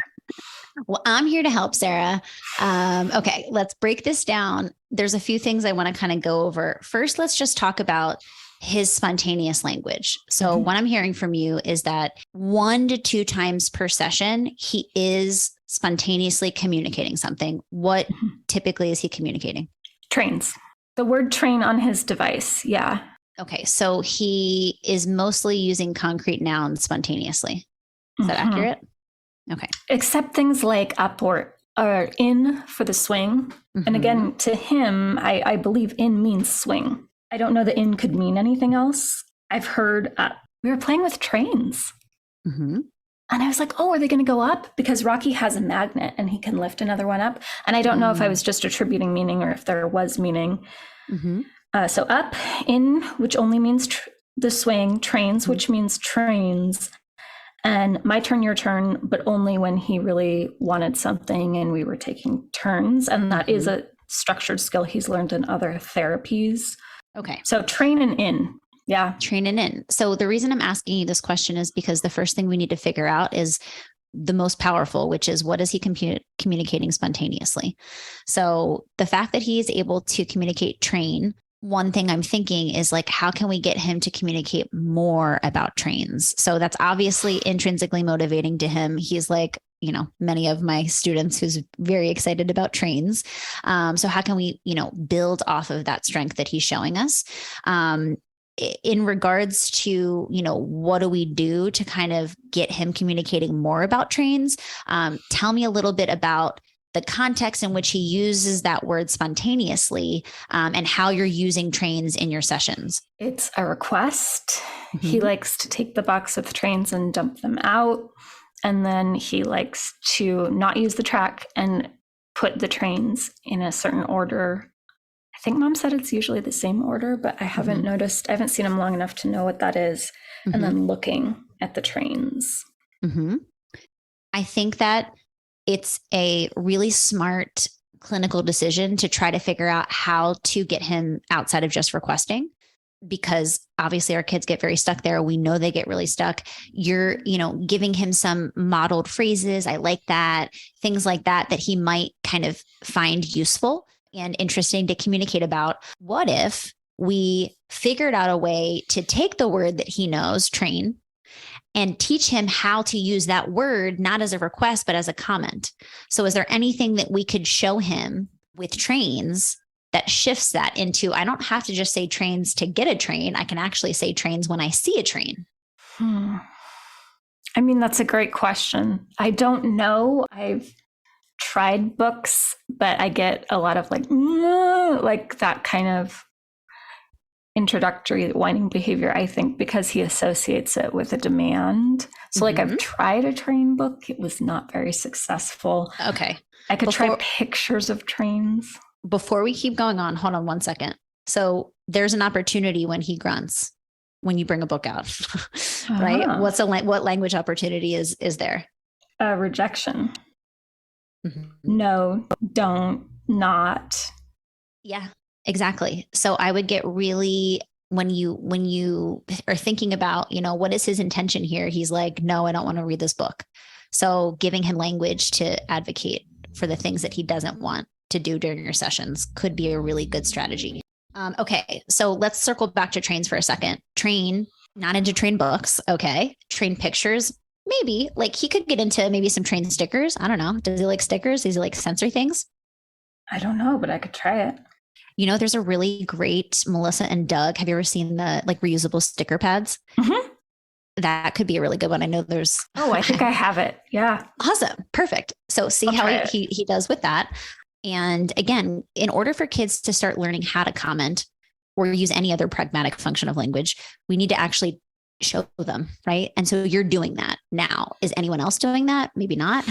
Well, I'm here to help, Sarah. Okay, let's break this down. There's a few things I want to kind of go over. First, let's just talk about his spontaneous language. So what I'm hearing from you is that 1 to 2 times per session, he is spontaneously communicating something. What typically is he communicating? Trains. The word train on his device. Yeah. Okay. So he is mostly using concrete nouns spontaneously. Is that accurate? Okay. Except things like up or in for the swing. Mm-hmm. And again, to him, I believe in means swing. I don't know that in could mean anything else. I've heard we were playing with trains. Mm-hmm. And I was like, oh, are they going to go up? Because Rocky has a magnet and he can lift another one up. And I don't know if I was just attributing meaning or if there was meaning. Mm-hmm. So up, in, which only means the swing, trains, which means trains. And my turn, your turn, but only when he really wanted something and we were taking turns. And that is a structured skill he's learned in other therapies. Okay. So train and in. Yeah. Train and in. So the reason I'm asking you this question is because the first thing we need to figure out is the most powerful, which is what is he communicating spontaneously? So the fact that he is able to communicate train, one thing I'm thinking is like, how can we get him to communicate more about trains? So that's obviously intrinsically motivating to him. He's like, many of my students who's very excited about trains. So how can we, build off of that strength that he's showing us? In regards to, what do we do to kind of get him communicating more about trains? Tell me a little bit about the context in which he uses that word spontaneously, and how you're using trains in your sessions. It's a request. Mm-hmm. He likes to take the box of trains and dump them out. And then he likes to not use the track and put the trains in a certain order. I think Mom said it's usually the same order, but I haven't noticed. I haven't seen him long enough to know what that is. And then looking at the trains. Mm-hmm. I think that it's a really smart clinical decision to try to figure out how to get him outside of just requesting, because obviously our kids get very stuck there. We know they get really stuck. You're, giving him some modeled phrases. I like that. Things like that he might kind of find useful and interesting to communicate about. What if we figured out a way to take the word that he knows, train, and teach him how to use that word, not as a request, but as a comment? So is there anything that we could show him with trains that shifts that into, I don't have to just say trains to get a train. I can actually say trains when I see a train. I mean, that's a great question. I don't know. I've tried books, but I get a lot of like that kind of introductory whining behavior, I think, because he associates it with a demand. So like I've tried a train book. It was not very successful. Okay. I could try pictures of trains. Before we keep going on, hold on one second. So there's an opportunity when he grunts, when you bring a book out, right? What language opportunity is there? Rejection. No, don't, not. Yeah, exactly. So I would get really, when you are thinking about, what is his intention here? He's like, no, I don't want to read this book. So giving him language to advocate for the things that he doesn't want to do during your sessions could be a really good strategy. Okay, so let's circle back to trains for a second. Train, not into train books. Okay. Train pictures. Maybe like he could get into maybe some train stickers. I don't know. Does he like stickers? Does he like sensory things? I don't know, but I could try it. There's a really great Melissa and Doug. Have you ever seen the like reusable sticker pads? That could be a really good one. I know there's. Oh, I think I have it. Yeah. Awesome. Perfect. So see how he does with that. And again, in order for kids to start learning how to comment or use any other pragmatic function of language, we need to actually show them, right? And so you're doing that now. Is anyone else doing that? Maybe not.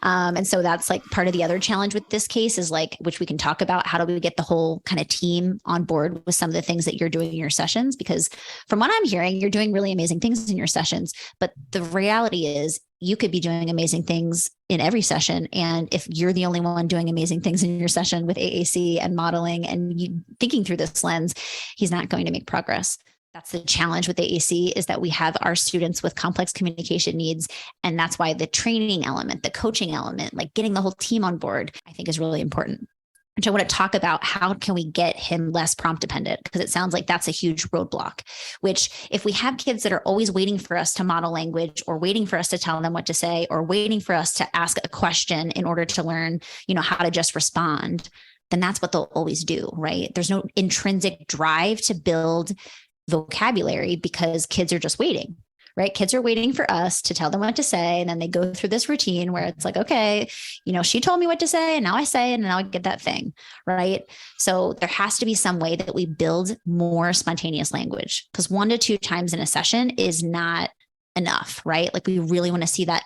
And so that's like part of the other challenge with this case is like, which we can talk about, how do we get the whole kind of team on board with some of the things that you're doing in your sessions? Because from what I'm hearing, you're doing really amazing things in your sessions. But the reality is you could be doing amazing things in every session. And if you're the only one doing amazing things in your session with AAC and modeling and you thinking through this lens, he's not going to make progress. That's the challenge with AAC is that we have our students with complex communication needs. And that's why the training element, the coaching element, like getting the whole team on board, I think is really important. And I want to talk about how can we get him less prompt dependent, because it sounds like that's a huge roadblock, which if we have kids that are always waiting for us to model language or waiting for us to tell them what to say or waiting for us to ask a question in order to learn, how to just respond, then that's what they'll always do, right? There's no intrinsic drive to build vocabulary because kids are just waiting, right? Kids are waiting for us to tell them what to say. And then they go through this routine where it's like, okay, she told me what to say and now I say it and now I get that thing, right? So there has to be some way that we build more spontaneous language because 1 to 2 times in a session is not enough, right? Like we really want to see that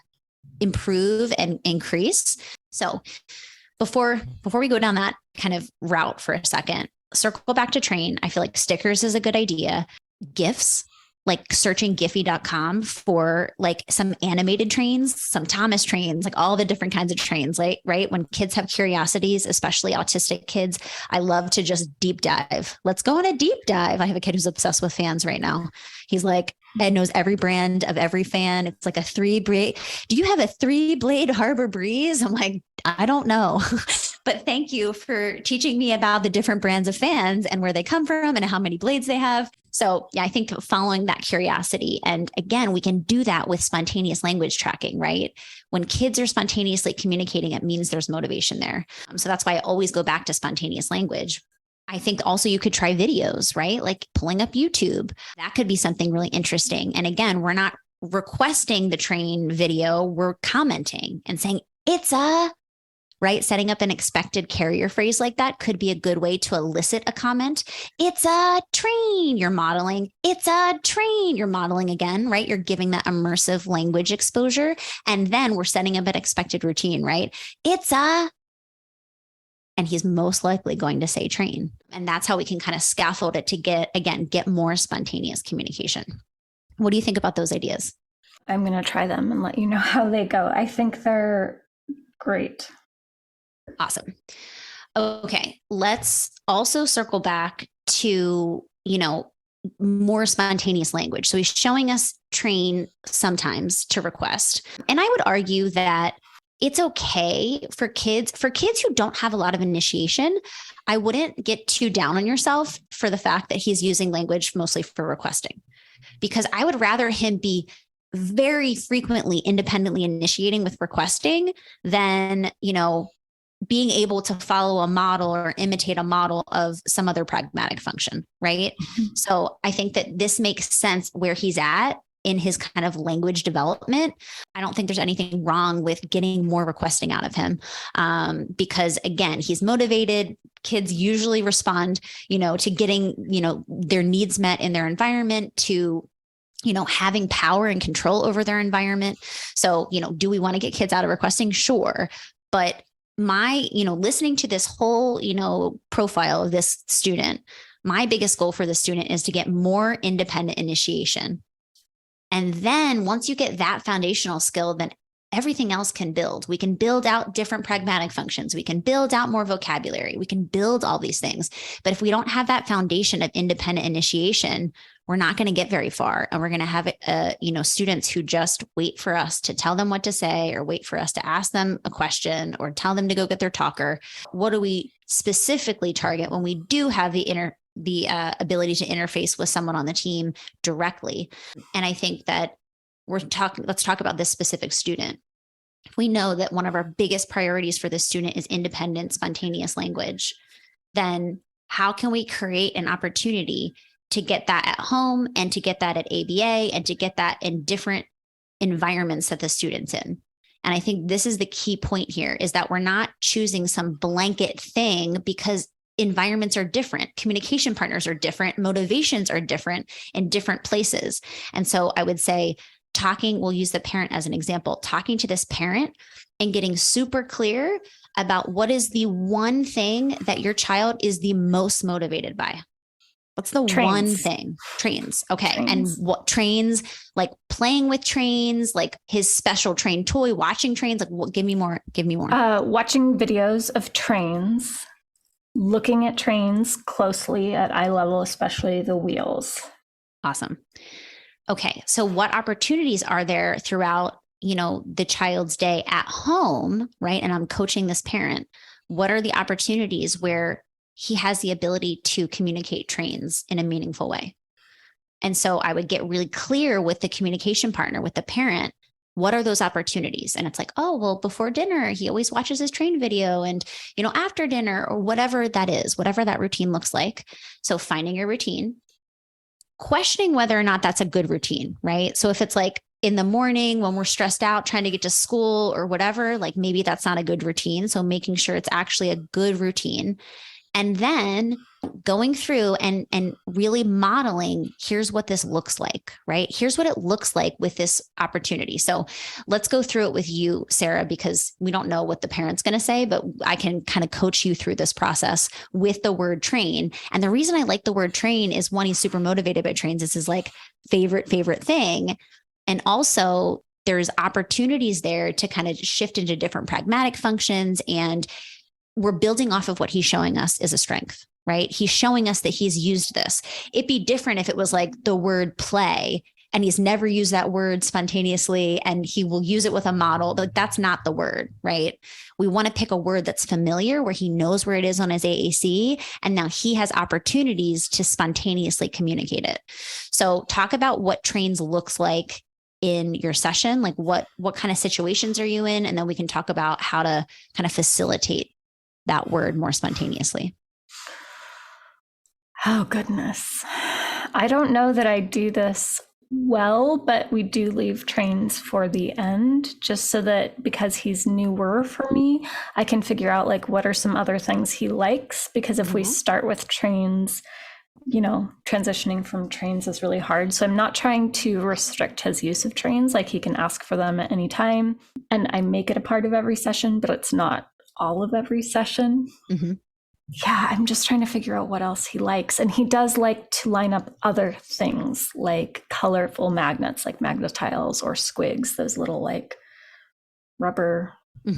improve and increase. So before we go down that kind of route for a second, circle back to train. I feel like stickers is a good idea. GIFs, like searching Giphy.com for like some animated trains, some Thomas trains, like all the different kinds of trains, like, right? When kids have curiosities, especially autistic kids, I love to just deep dive. Let's go on a deep dive. I have a kid who's obsessed with fans right now. He's like, Ed knows every brand of every fan. It's like a 3-blade. Do you have a 3-blade Harbor Breeze? I'm like, I don't know, but thank you for teaching me about the different brands of fans and where they come from and how many blades they have. So yeah, I think following that curiosity. And again, we can do that with spontaneous language tracking, right? When kids are spontaneously communicating, it means there's motivation there. So that's why I always go back to spontaneous language. I think also you could try videos, right? Like pulling up YouTube. That could be something really interesting. And again, we're not requesting the train video. We're commenting and saying, it's a, right? Setting up an expected carrier phrase like that could be a good way to elicit a comment. It's a train, you're modeling. It's a train, you're modeling again, right? You're giving that immersive language exposure. And then we're setting up an expected routine, right? It's a, and he's most likely going to say train. And that's how we can kind of scaffold it to get more spontaneous communication. What do you think about those ideas? I'm going to try them and let you know how they go. I think they're great. Awesome. Okay. Let's also circle back to, more spontaneous language. So he's showing us train sometimes to request. And I would argue that it's okay for kids who don't have a lot of initiation. I wouldn't get too down on yourself for the fact that he's using language mostly for requesting, because I would rather him be very frequently independently initiating with requesting than, being able to follow a model or imitate a model of some other pragmatic function, right? So I think that this makes sense where he's at in his kind of language development. I don't think there's anything wrong with getting more requesting out of him, because again, he's motivated. Kids usually respond, to getting, their needs met in their environment, to having power and control over their environment. So, do we want to get kids out of requesting? Sure. But listening to this whole, profile of this student, my biggest goal for the student is to get more independent initiation. And then once you get that foundational skill, then everything else can build. We can build out different pragmatic functions. We can build out more vocabulary. We can build all these things. But if we don't have that foundation of independent initiation, we're not going to get very far. And we're going to have, students who just wait for us to tell them what to say, or wait for us to ask them a question, or tell them to go get their talker. What do we specifically target when we do have the ability to interface with someone on the team directly? And I think that let's talk about this specific student. We know that one of our biggest priorities for this student is independent, spontaneous language. Then how can we create an opportunity to get that at home, and to get that at ABA, and to get that in different environments that the student's in? And I think this is the key point here, is that we're not choosing some blanket thing, because environments are different. Communication partners are different. Motivations are different in different places. And so I would say we'll use the parent as an example, talking to this parent and getting super clear about what is the one thing that your child is the most motivated by. What's the one thing? Trains. Okay. Trains. And what trains, like playing with trains, like his special train toy, watching trains, like give me more. Watching videos of trains, looking at trains closely at eye level, especially the wheels. Awesome. Okay. So what opportunities are there throughout, the child's day at home, right? And I'm coaching this parent. What are the opportunities where he has the ability to communicate trains in a meaningful way? And so I would get really clear with the communication partner, with the parent, what are those opportunities? And it's like, oh, well, before dinner, he always watches his train video, and, after dinner, or whatever that is, whatever that routine looks like. So finding your routine, questioning whether or not that's a good routine, right? So if it's like in the morning when we're stressed out trying to get to school or whatever, like maybe that's not a good routine. So making sure it's actually a good routine. And then going through and really modeling, here's what this looks like, right? Here's what it looks like with this opportunity. So let's go through it with you, Sarah, because we don't know what the parent's going to say, but I can kind of coach you through this process with the word train. And the reason I like the word train is, one, he's super motivated by trains. This is like favorite thing. And also there's opportunities there to kind of shift into different pragmatic functions, and we're building off of what he's showing us is a strength, right? He's showing us that he's used this. It'd be different if it was like the word play and he's never used that word spontaneously and he will use it with a model. Like, that's not the word, right? We want to pick a word that's familiar, where he knows where it is on his AAC, and now he has opportunities to spontaneously communicate it. So talk about what trains looks like in your session, like what kind of situations are you in? And then we can talk about how to kind of facilitate that word more spontaneously. Oh, goodness. I don't know that I do this well, but we do leave trains for the end, just so that, because he's newer for me, I can figure out like what are some other things he likes. Because if we start with trains, transitioning from trains is really hard. So I'm not trying to restrict his use of trains. Like, he can ask for them at any time, and I make it a part of every session, but it's not all of every session. Mm-hmm. Yeah, I'm just trying to figure out what else he likes. And he does like to line up other things, like colorful magnets, like magnetiles or squigs, those little like rubber. I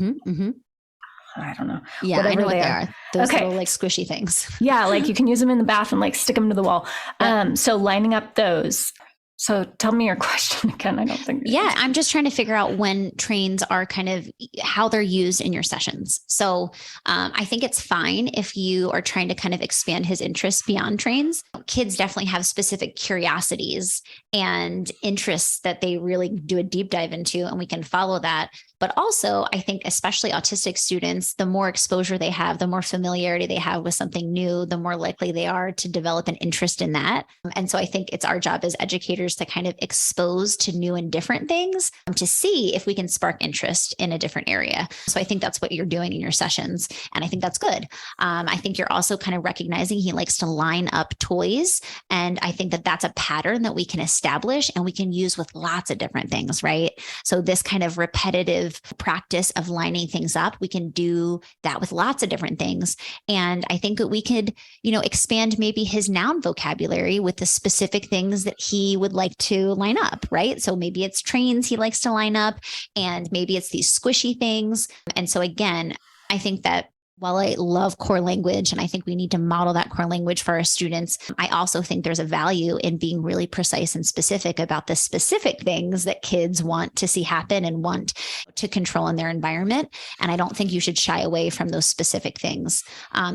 don't know. Yeah, I know what they are. Those little like squishy things. Yeah, like you can use them in the bath and like stick them to the wall. Yeah. So lining up those. So tell me your question again. I don't think. Yeah, I'm just trying to figure out when trains are kind of how they're used in your sessions. So I think it's fine if you are trying to kind of expand his interests beyond trains. Kids definitely have specific curiosities and interests that they really do a deep dive into, and we can follow that. But also, I think especially autistic students, the more exposure they have, the more familiarity they have with something new, the more likely they are to develop an interest in that. And so I think it's our job as educators to kind of expose to new and different things to see if we can spark interest in a different area. So I think that's what you're doing in your sessions. And I think that's good. I think you're also kind of recognizing he likes to line up toys. And I think that that's a pattern that we can establish and we can use with lots of different things, right? So this kind of repetitive practice of lining things up, we can do that with lots of different things. And I think that we could, expand maybe his noun vocabulary with the specific things that he would like to line up, right? So maybe it's trains he likes to line up, and maybe it's these squishy things. And so again, I think that while I love core language and I think we need to model that core language for our students, I also think there's a value in being really precise and specific about the specific things that kids want to see happen and want to control in their environment. And I don't think you should shy away from those specific things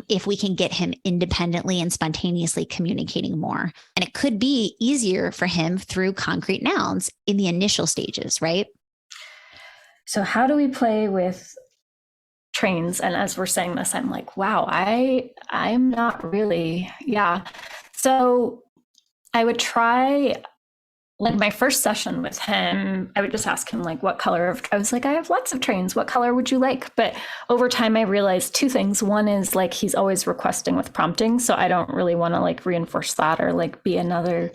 if we can get him independently and spontaneously communicating more. And it could be easier for him through concrete nouns in the initial stages, right? So how do we play with trains? And as we're saying this, I'm like, wow, I'm not really, yeah. So I would try, like my first session with him, I would just ask him like, what color of, I was like, I have lots of trains. What color would you like? But over time, I realized two things. One is like, he's always requesting with prompting. So I don't really want to like reinforce that or like be another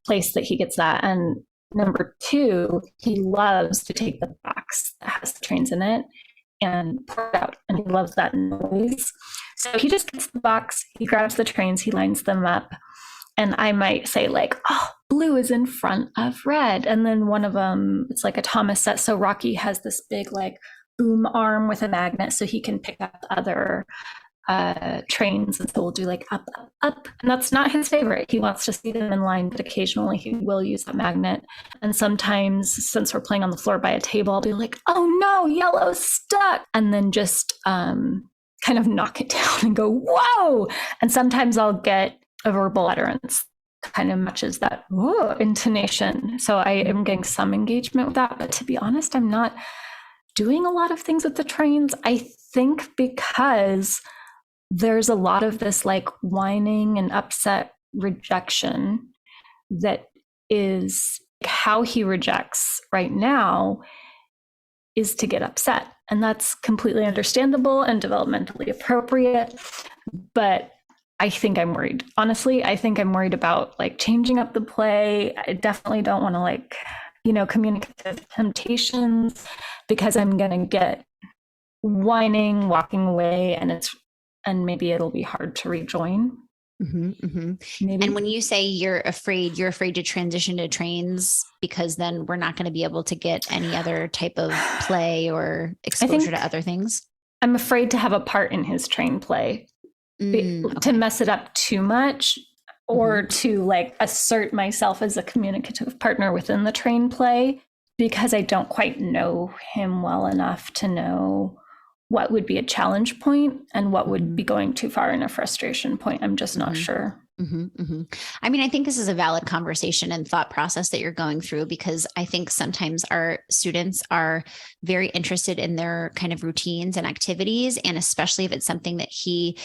place that he gets that. And number two, he loves to take the box that has the trains in it and pour it out, and he loves that noise. So he just gets the box, he grabs the trains, he lines them up, and I might say like, oh, blue is in front of red. And then one of them, it's like a Thomas set. So Rocky has this big like boom arm with a magnet so he can pick up other trains. And so we'll do like up, up, up. And that's not his favorite. He wants to see them in line, but occasionally he will use that magnet. And sometimes, since we're playing on the floor by a table, I'll be like, oh no, yellow's stuck. And then just kind of knock it down and go, whoa. And sometimes I'll get a verbal utterance kind of matches that whoa intonation. So I am getting some engagement with that. But to be honest, I'm not doing a lot of things with the trains. I think because there's a lot of this like whining and upset rejection that is how he rejects right now is to get upset. And that's completely understandable and developmentally appropriate. But I think I'm worried. Honestly, I think I'm worried about like changing up the play. I definitely don't want to like, communicative temptations because I'm going to get whining, walking away, and maybe it'll be hard to rejoin. Mm-hmm, mm-hmm. And when you say you're afraid to transition to trains because then we're not going to be able to get any other type of play or exposure to other things. I'm afraid to have a part in his train play, to mess it up too much or to like assert myself as a communicative partner within the train play because I don't quite know him well enough to know what would be a challenge point and what would be going too far in a frustration point. I'm just not sure. Mm-hmm, mm-hmm. I mean, I think this is a valid conversation and thought process that you're going through, because I think sometimes our students are very interested in their kind of routines and activities. And especially if it's something that he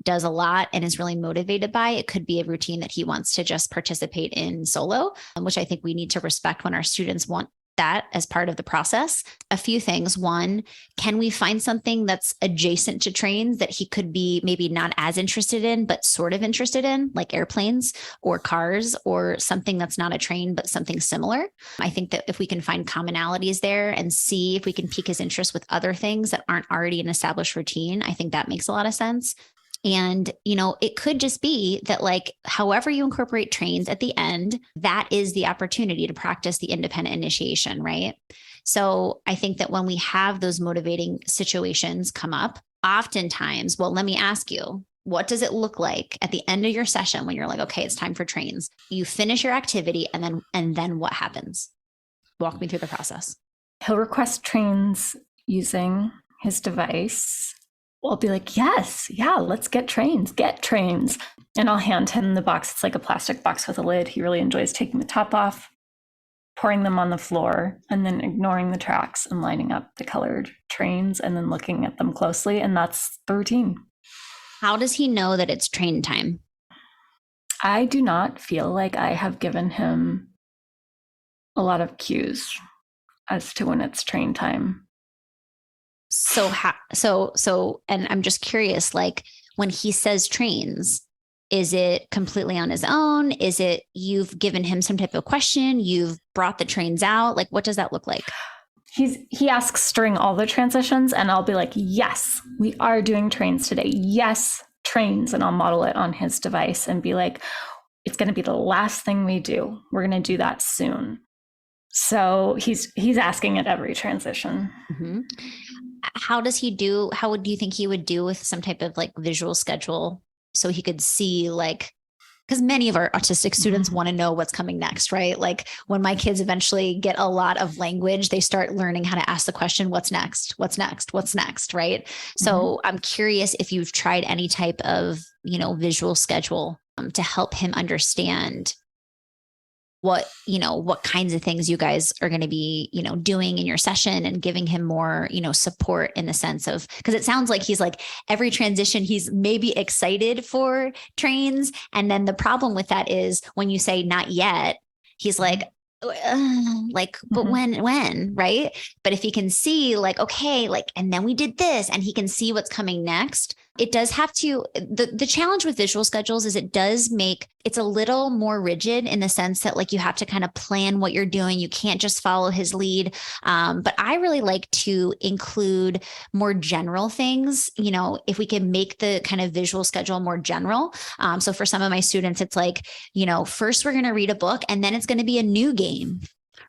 does a lot and is really motivated by, it could be a routine that he wants to just participate in solo, which I think we need to respect when our students want that as part of the process. A few things. One, can we find something that's adjacent to trains that he could be maybe not as interested in, but sort of interested in, like airplanes or cars or something that's not a train, but something similar? I think that if we can find commonalities there and see if we can pique his interest with other things that aren't already an established routine, I think that makes a lot of sense. And, it could just be that like, however you incorporate trains at the end, that is the opportunity to practice the independent initiation, right? So I think that when we have those motivating situations come up, oftentimes, well, let me ask you, what does it look like at the end of your session when you're like, okay, it's time for trains? You finish your activity and then what happens? Walk me through the process. He'll request trains using his device. I'll be like, yes, yeah, let's get trains. And I'll hand him the box. It's like a plastic box with a lid. He really enjoys taking the top off, pouring them on the floor and then ignoring the tracks and lining up the colored trains and then looking at them closely. And that's the routine. How does he know that it's train time? I do not feel like I have given him a lot of cues as to when it's train time. So, and I'm just curious, like when he says trains, is it completely on his own? Is it you've given him some type of question? You've brought the trains out? Like, what does that look like? He asks during all the transitions, and I'll be like, yes, we are doing trains today. Yes, trains. And I'll model it on his device and be like, it's going to be the last thing we do. We're going to do that soon. So he's asking at every transition. Mm-hmm. How would you think he would do with some type of like visual schedule so he could see, like, because many of our autistic students want to know what's coming next, right? Like when my kids eventually get a lot of language, they start learning how to ask the question, what's next? What's next? What's next? Right. So I'm curious if you've tried any type of, visual schedule to help him understand what kinds of things you guys are going to be, doing in your session and giving him more, support in the sense of, because it sounds like he's like every transition, he's maybe excited for trains. And then the problem with that is when you say not yet, he's like, but when, right? But if he can see like, okay, like, and then we did this and he can see what's coming next, it does have to, the challenge with visual schedules is it does make, it's a little more rigid in the sense that like you have to kind of plan what you're doing. You can't just follow his lead. But I really like to include more general things, if we can make the kind of visual schedule more general. So for some of my students, it's like, first we're going to read a book and then it's going to be a new game.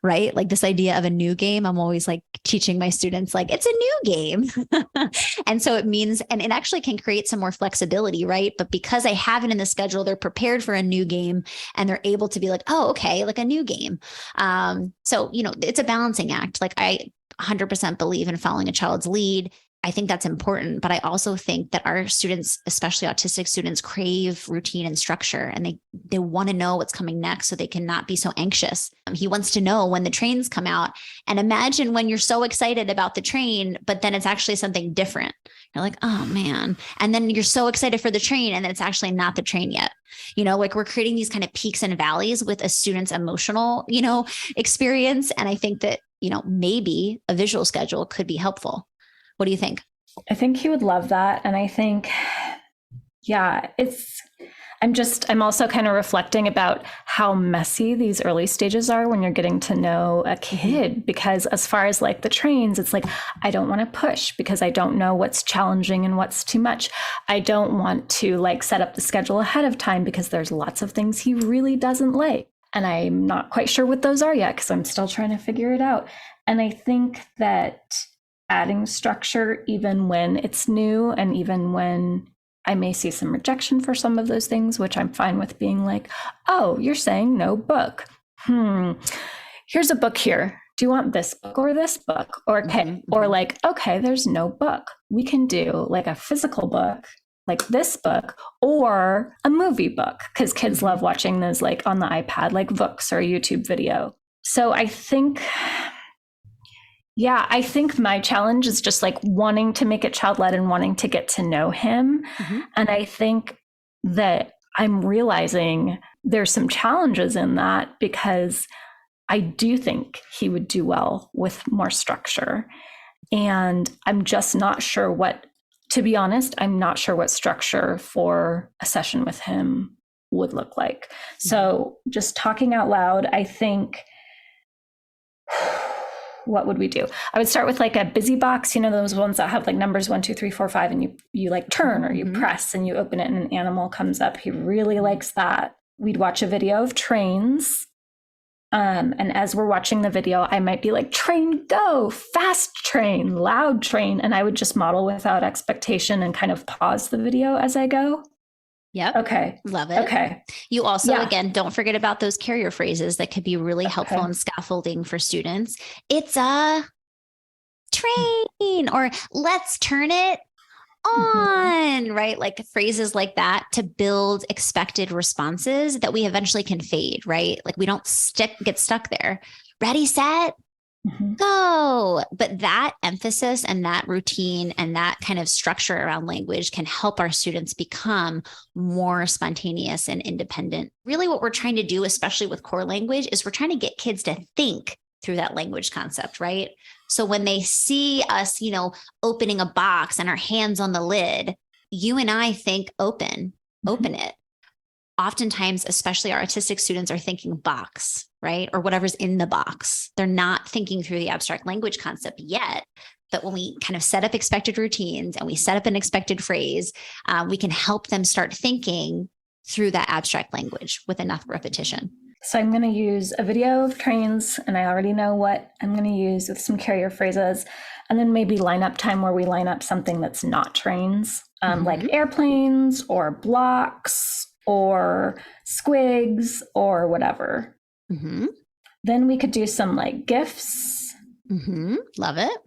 Right? Like this idea of a new game, I'm always like teaching my students, like it's a new game. And so it means, and it actually can create some more flexibility, right? But because I have it in the schedule, they're prepared for a new game and they're able to be like, oh, okay, like a new game. So, it's a balancing act. Like I 100% believe in following a child's lead. I think that's important, but I also think that our students, especially autistic students, crave routine and structure, and they want to know what's coming next so they cannot be so anxious. He wants to know when the trains come out, and imagine when you're so excited about the train, but then it's actually something different. You're like, oh man. And then you're so excited for the train and then it's actually not the train yet. Like we're creating these kind of peaks and valleys with a student's emotional, experience. And I think that, maybe a visual schedule could be helpful. What do you think? I think he would love that. And I think, I'm also kind of reflecting about how messy these early stages are when you're getting to know a kid, because as far as like the trains, it's like, I don't want to push because I don't know what's challenging and what's too much. I don't want to like set up the schedule ahead of time because there's lots of things he really doesn't like. And I'm not quite sure what those are yet because I'm still trying to figure it out. And I think that adding structure, even when it's new and even when I may see some rejection for some of those things, which I'm fine with being like, oh, you're saying no book. Here's a book here. Do you want this book or this book? Or okay, or like, okay, there's no book. We can do like a physical book, like this book, or a movie book, because kids love watching those like on the iPad, like books or a YouTube video. So I think my challenge is just like wanting to make it child-led and wanting to get to know him. And I think that I'm realizing there's some challenges in that because I do think he would do well with more structure. And I'm just not sure to be honest, I'm not sure what structure for a session with him would look like. So just talking out loud, I think, what would we do? I would start with like a busy box, those ones that have like numbers 1, 2, 3, 4, 5, and you like turn or you press and you open it and an animal comes up. He really likes that. We'd watch a video of trains. And as we're watching the video, I might be like, train go, fast train, loud train. And I would just model without expectation and kind of pause the video as I go. Yep. Okay. Love it. Okay. You also, again, don't forget about those carrier phrases that could be really helpful in scaffolding for students. It's a train, or let's turn it on, right? Like phrases like that to build expected responses that we eventually can fade, right? Like we don't get stuck there, ready, set, Mhm. go. But that emphasis and that routine and that kind of structure around language can help our students become more spontaneous and independent. Really, what we're trying to do, especially with core language, is we're trying to get kids to think through that language concept, right? So when they see us, opening a box and our hands on the lid, you and I think open it. Oftentimes, especially our autistic students are thinking box, right? Or whatever's in the box. They're not thinking through the abstract language concept yet. But when we kind of set up expected routines and we set up an expected phrase, we can help them start thinking through that abstract language with enough repetition. So I'm going to use a video of trains, and I already know what I'm going to use with some carrier phrases, and then maybe lineup time where we line up something that's not trains, like airplanes or blocks or squigs or whatever. Mm-hmm. Then we could do some like GIFs. Mm-hmm. Love it.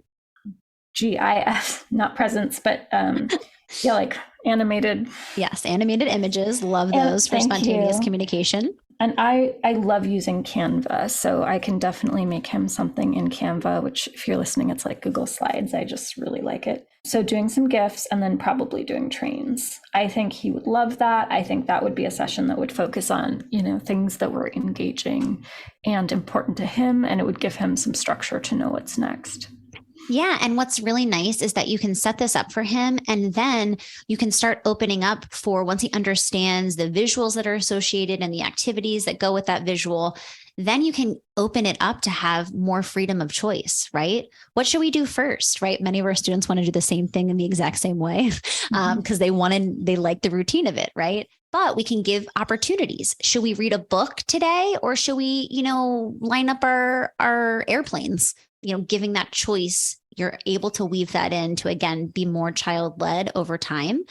GIF, not presents, but yeah, like animated. Yes, animated images. Love those for spontaneous communication. And I love using Canva, so I can definitely make him something in Canva, which if you're listening, it's like Google Slides. I just really like it. So doing some GIFs and then probably doing trains. I think he would love that. I think that would be a session that would focus on, things that were engaging and important to him, and it would give him some structure to know what's next. Yeah. And what's really nice is that you can set this up for him, and then you can start opening up for, once he understands the visuals that are associated and the activities that go with that visual, then you can open it up to have more freedom of choice, right? What should we do first, right? Many of our students want to do the same thing in the exact same way because they like the routine of it, right? But we can give opportunities. Should we read a book today, or should we, line up our airplanes? Giving that choice, you're able to weave that in to, again, be more child-led over time,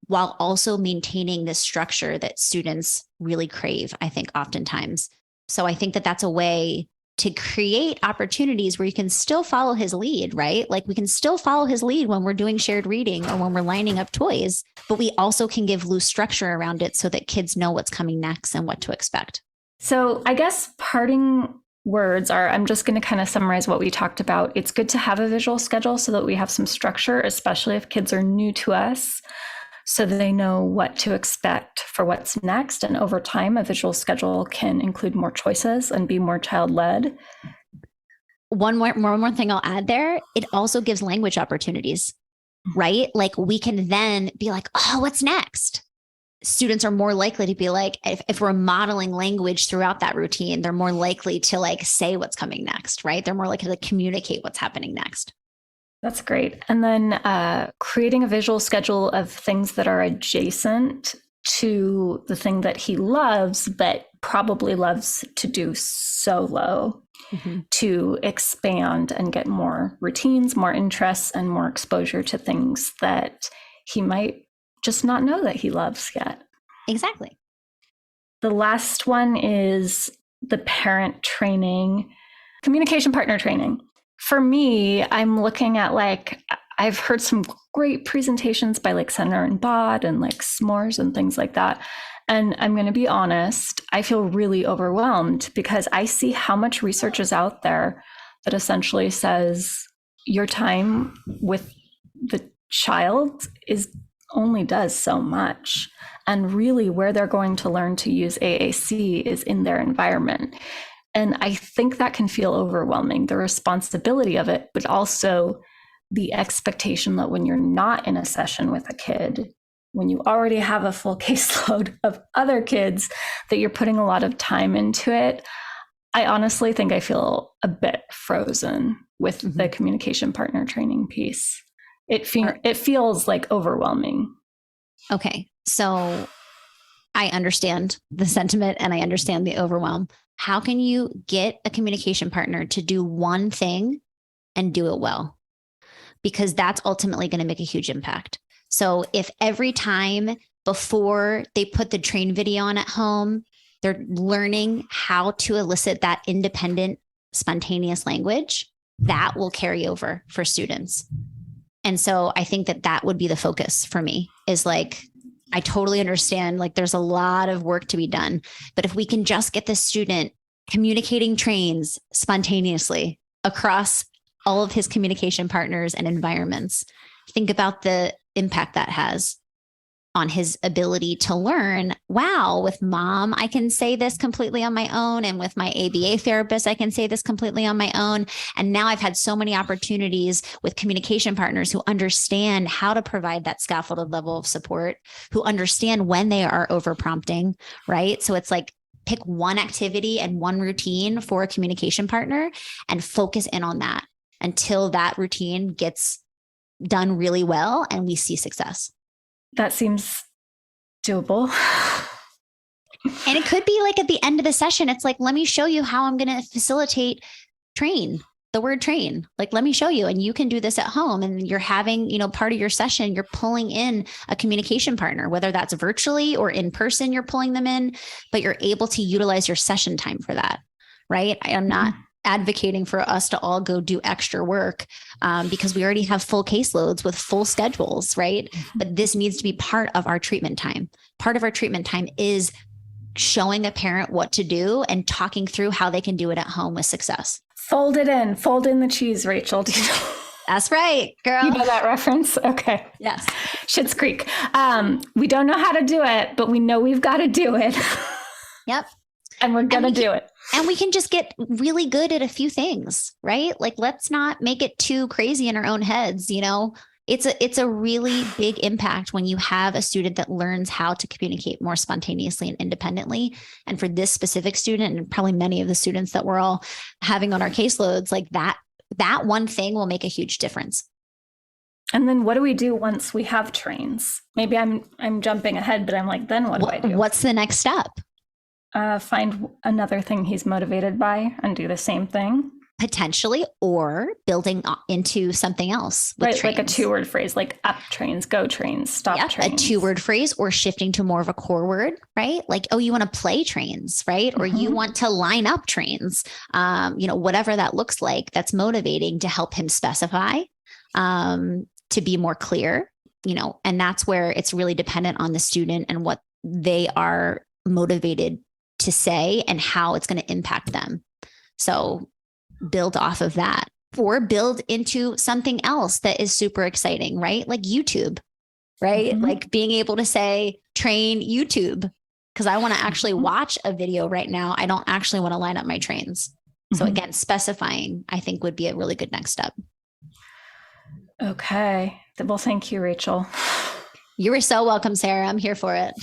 while also maintaining this structure that students really crave, I think, oftentimes. So I think that that's a way to create opportunities where you can still follow his lead, right? Like we can still follow his lead when we're doing shared reading or when we're lining up toys, but we also can give loose structure around it so that kids know what's coming next and what to expect. So I guess parting words are, I'm just going to kind of summarize what we talked about. It's good to have a visual schedule so that we have some structure, especially if kids are new to us, so that they know what to expect for what's next. And over time, a visual schedule can include more choices and be more child-led. One more thing I'll add there. It also gives language opportunities, right? Like we can then be like, oh, what's next? Students are more likely to be like, if we're modeling language throughout that routine, they're more likely to like say what's coming next, right? They're more likely to communicate what's happening next. That's great. And then creating a visual schedule of things that are adjacent to the thing that he loves, but probably loves to do solo, to expand and get more routines, more interests, and more exposure to things that he might just not know that he loves yet. Exactly. The last one is the parent training, communication partner training. For me, I'm looking at I've heard some great presentations by Senner and Bod and S'mores and things like that. And I'm going to be honest, I feel really overwhelmed because I see how much research is out there that essentially says your time with the child only does so much. And really where they're going to learn to use AAC is in their environment. And I think that can feel overwhelming, the responsibility of it, but also the expectation that when you're not in a session with a kid, when you already have a full caseload of other kids, that you're putting a lot of time into it. I honestly think I feel a bit frozen with the communication partner training piece. It feels overwhelming. Okay. So I understand the sentiment and I understand the overwhelm. How can you get a communication partner to do one thing and do it well? Because that's ultimately going to make a huge impact. So if every time before they put the train video on at home, they're learning how to elicit that independent, spontaneous language, that will carry over for students. And so I think that would be the focus for me is I totally understand, there's a lot of work to be done, but if we can just get the student communicating trains spontaneously across all of his communication partners and environments. Think about the impact that has on his ability to learn. Wow, with mom, I can say this completely on my own. And with my ABA therapist, I can say this completely on my own. And now I've had so many opportunities with communication partners who understand how to provide that scaffolded level of support, who understand when they are over prompting, right? So it's like, pick one activity and one routine for a communication partner and focus in on that until that routine gets done really well and we see success. That seems doable. And it could be like at the end of the session, it's like, let me show you how I'm going to facilitate train, the word train. Like, let me show you, and you can do this at home. And you're having, part of your session, you're pulling in a communication partner, whether that's virtually or in person, you're pulling them in, but you're able to utilize your session time for that. Right. I am not advocating for us to all go do extra work because we already have full caseloads with full schedules, right? But this needs to be part of our treatment time. Part of our treatment time is showing a parent what to do and talking through how they can do it at home with success. Fold in the cheese, Rachel. Do you know? That's right, girl. You know that reference? Okay. Yes. Schitt's Creek. We don't know how to do it, but we know we've got to do it. Yep. And we're going to do it. And we can just get really good at a few things, right? Like, let's not make it too crazy in our own heads. It's a really big impact when you have a student that learns how to communicate more spontaneously and independently. And for this specific student, and probably many of the students that we're all having on our caseloads, like that one thing will make a huge difference. And then what do we do once we have trains? Maybe I'm jumping ahead, but I'm like, then what do I do? What's the next step? Find another thing he's motivated by and do the same thing. Potentially, or building into something else. With right, trains. like a 2-word phrase, like up trains, go trains, stop trains. A 2-word phrase, or shifting to more of a core word, right? Like, oh, you want to play trains, right? Or you want to line up trains, whatever that looks like, that's motivating to help him specify, to be more clear, and that's where it's really dependent on the student and what they are motivated to say and how it's going to impact them. So build off of that, or build into something else that is super exciting, right? Like YouTube, right? Like being able to say, train YouTube, because I want to actually watch a video right now. I don't actually want to line up my trains. So again, specifying, I think, would be a really good next step. Okay. Well, thank you, Rachel. You were so welcome, Sarah. I'm here for it.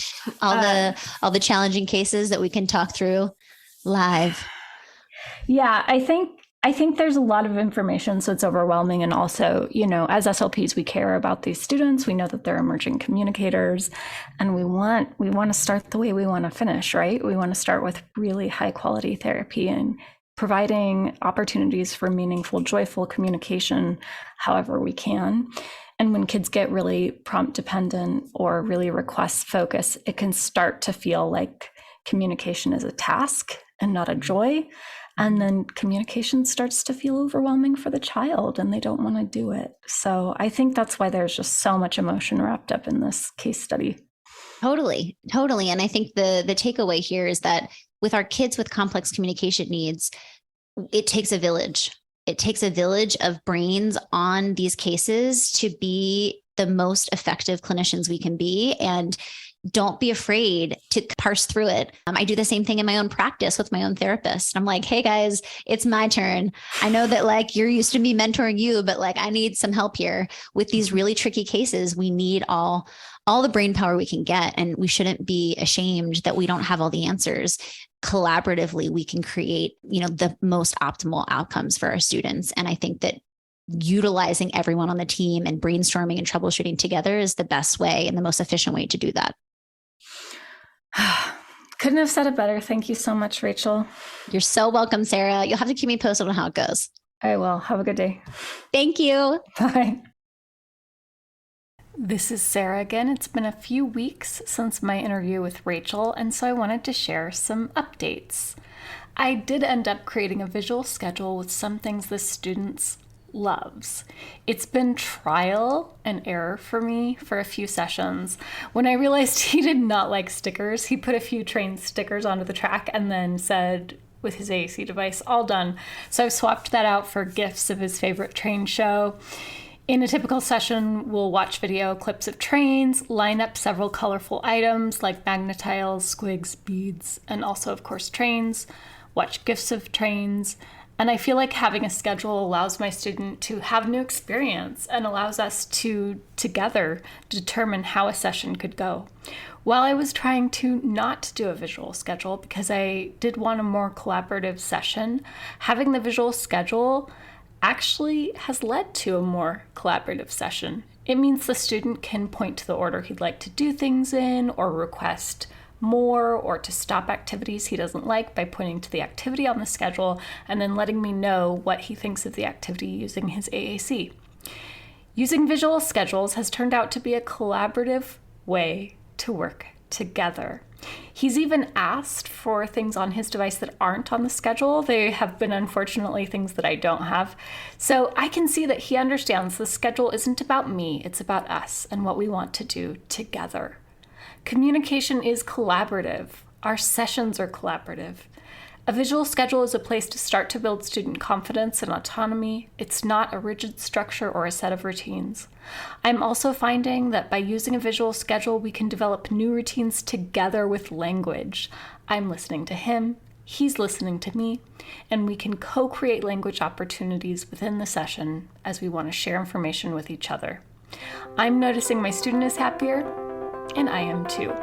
All the challenging cases that we can talk through live. Yeah, I think there's a lot of information, so it's overwhelming. And also, as SLPs, we care about these students. We know that they're emerging communicators, and we want to start the way we want to finish, right? We want to start with really high quality therapy and providing opportunities for meaningful, joyful communication however we can. And when kids get really prompt dependent or really request focus, it can start to feel like communication is a task and not a joy. And then communication starts to feel overwhelming for the child and they don't want to do it. So I think that's why there's just so much emotion wrapped up in this case study. Totally. And I think the takeaway here is that with our kids with complex communication needs, it takes a village. It takes a village of brains on these cases to be the most effective clinicians we can be. And don't be afraid to parse through it. I do the same thing in my own practice with my own therapist. I'm like, hey guys, it's my turn. I know that like you're used to me mentoring you, but like I need some help here with these really tricky cases. We need all the brain power we can get. And we shouldn't be ashamed that we don't have all the answers. Collaboratively, we can create, the most optimal outcomes for our students. And I think that utilizing everyone on the team and brainstorming and troubleshooting together is the best way and the most efficient way to do that. Couldn't have said it better. Thank you so much, Rachel. You're so welcome, Sarah. You'll have to keep me posted on how it goes. I will. Have a good day. Thank you. Bye. This is Sarah again. It's been a few weeks since my interview with Rachel, and so I wanted to share some updates. I did end up creating a visual schedule with some things the students loves. It's been trial and error for me for a few sessions. When I realized he did not like stickers, he put a few train stickers onto the track and then said, with his AAC device, all done. So I've swapped that out for GIFs of his favorite train show. In a typical session, we'll watch video clips of trains, line up several colorful items like magnetiles, squigs, beads, and also, of course, trains, watch GIFs of trains. And I feel like having a schedule allows my student to have new experience and allows us to together determine how a session could go. While I was trying to not do a visual schedule because I did want a more collaborative session, having the visual schedule actually has led to a more collaborative session. It means the student can point to the order he'd like to do things in, or request more, or to stop activities he doesn't like by pointing to the activity on the schedule and then letting me know what he thinks of the activity using his AAC. Using visual schedules has turned out to be a collaborative way to work together. He's even asked for things on his device that aren't on the schedule. They have been, unfortunately, things that I don't have. So I can see that he understands the schedule isn't about me, it's about us and what we want to do together. Communication is collaborative. Our sessions are collaborative. A visual schedule is a place to start to build student confidence and autonomy. It's not a rigid structure or a set of routines. I'm also finding that by using a visual schedule, we can develop new routines together with language. I'm listening to him, he's listening to me, and we can co-create language opportunities within the session as we want to share information with each other. I'm noticing my student is happier, and I am too.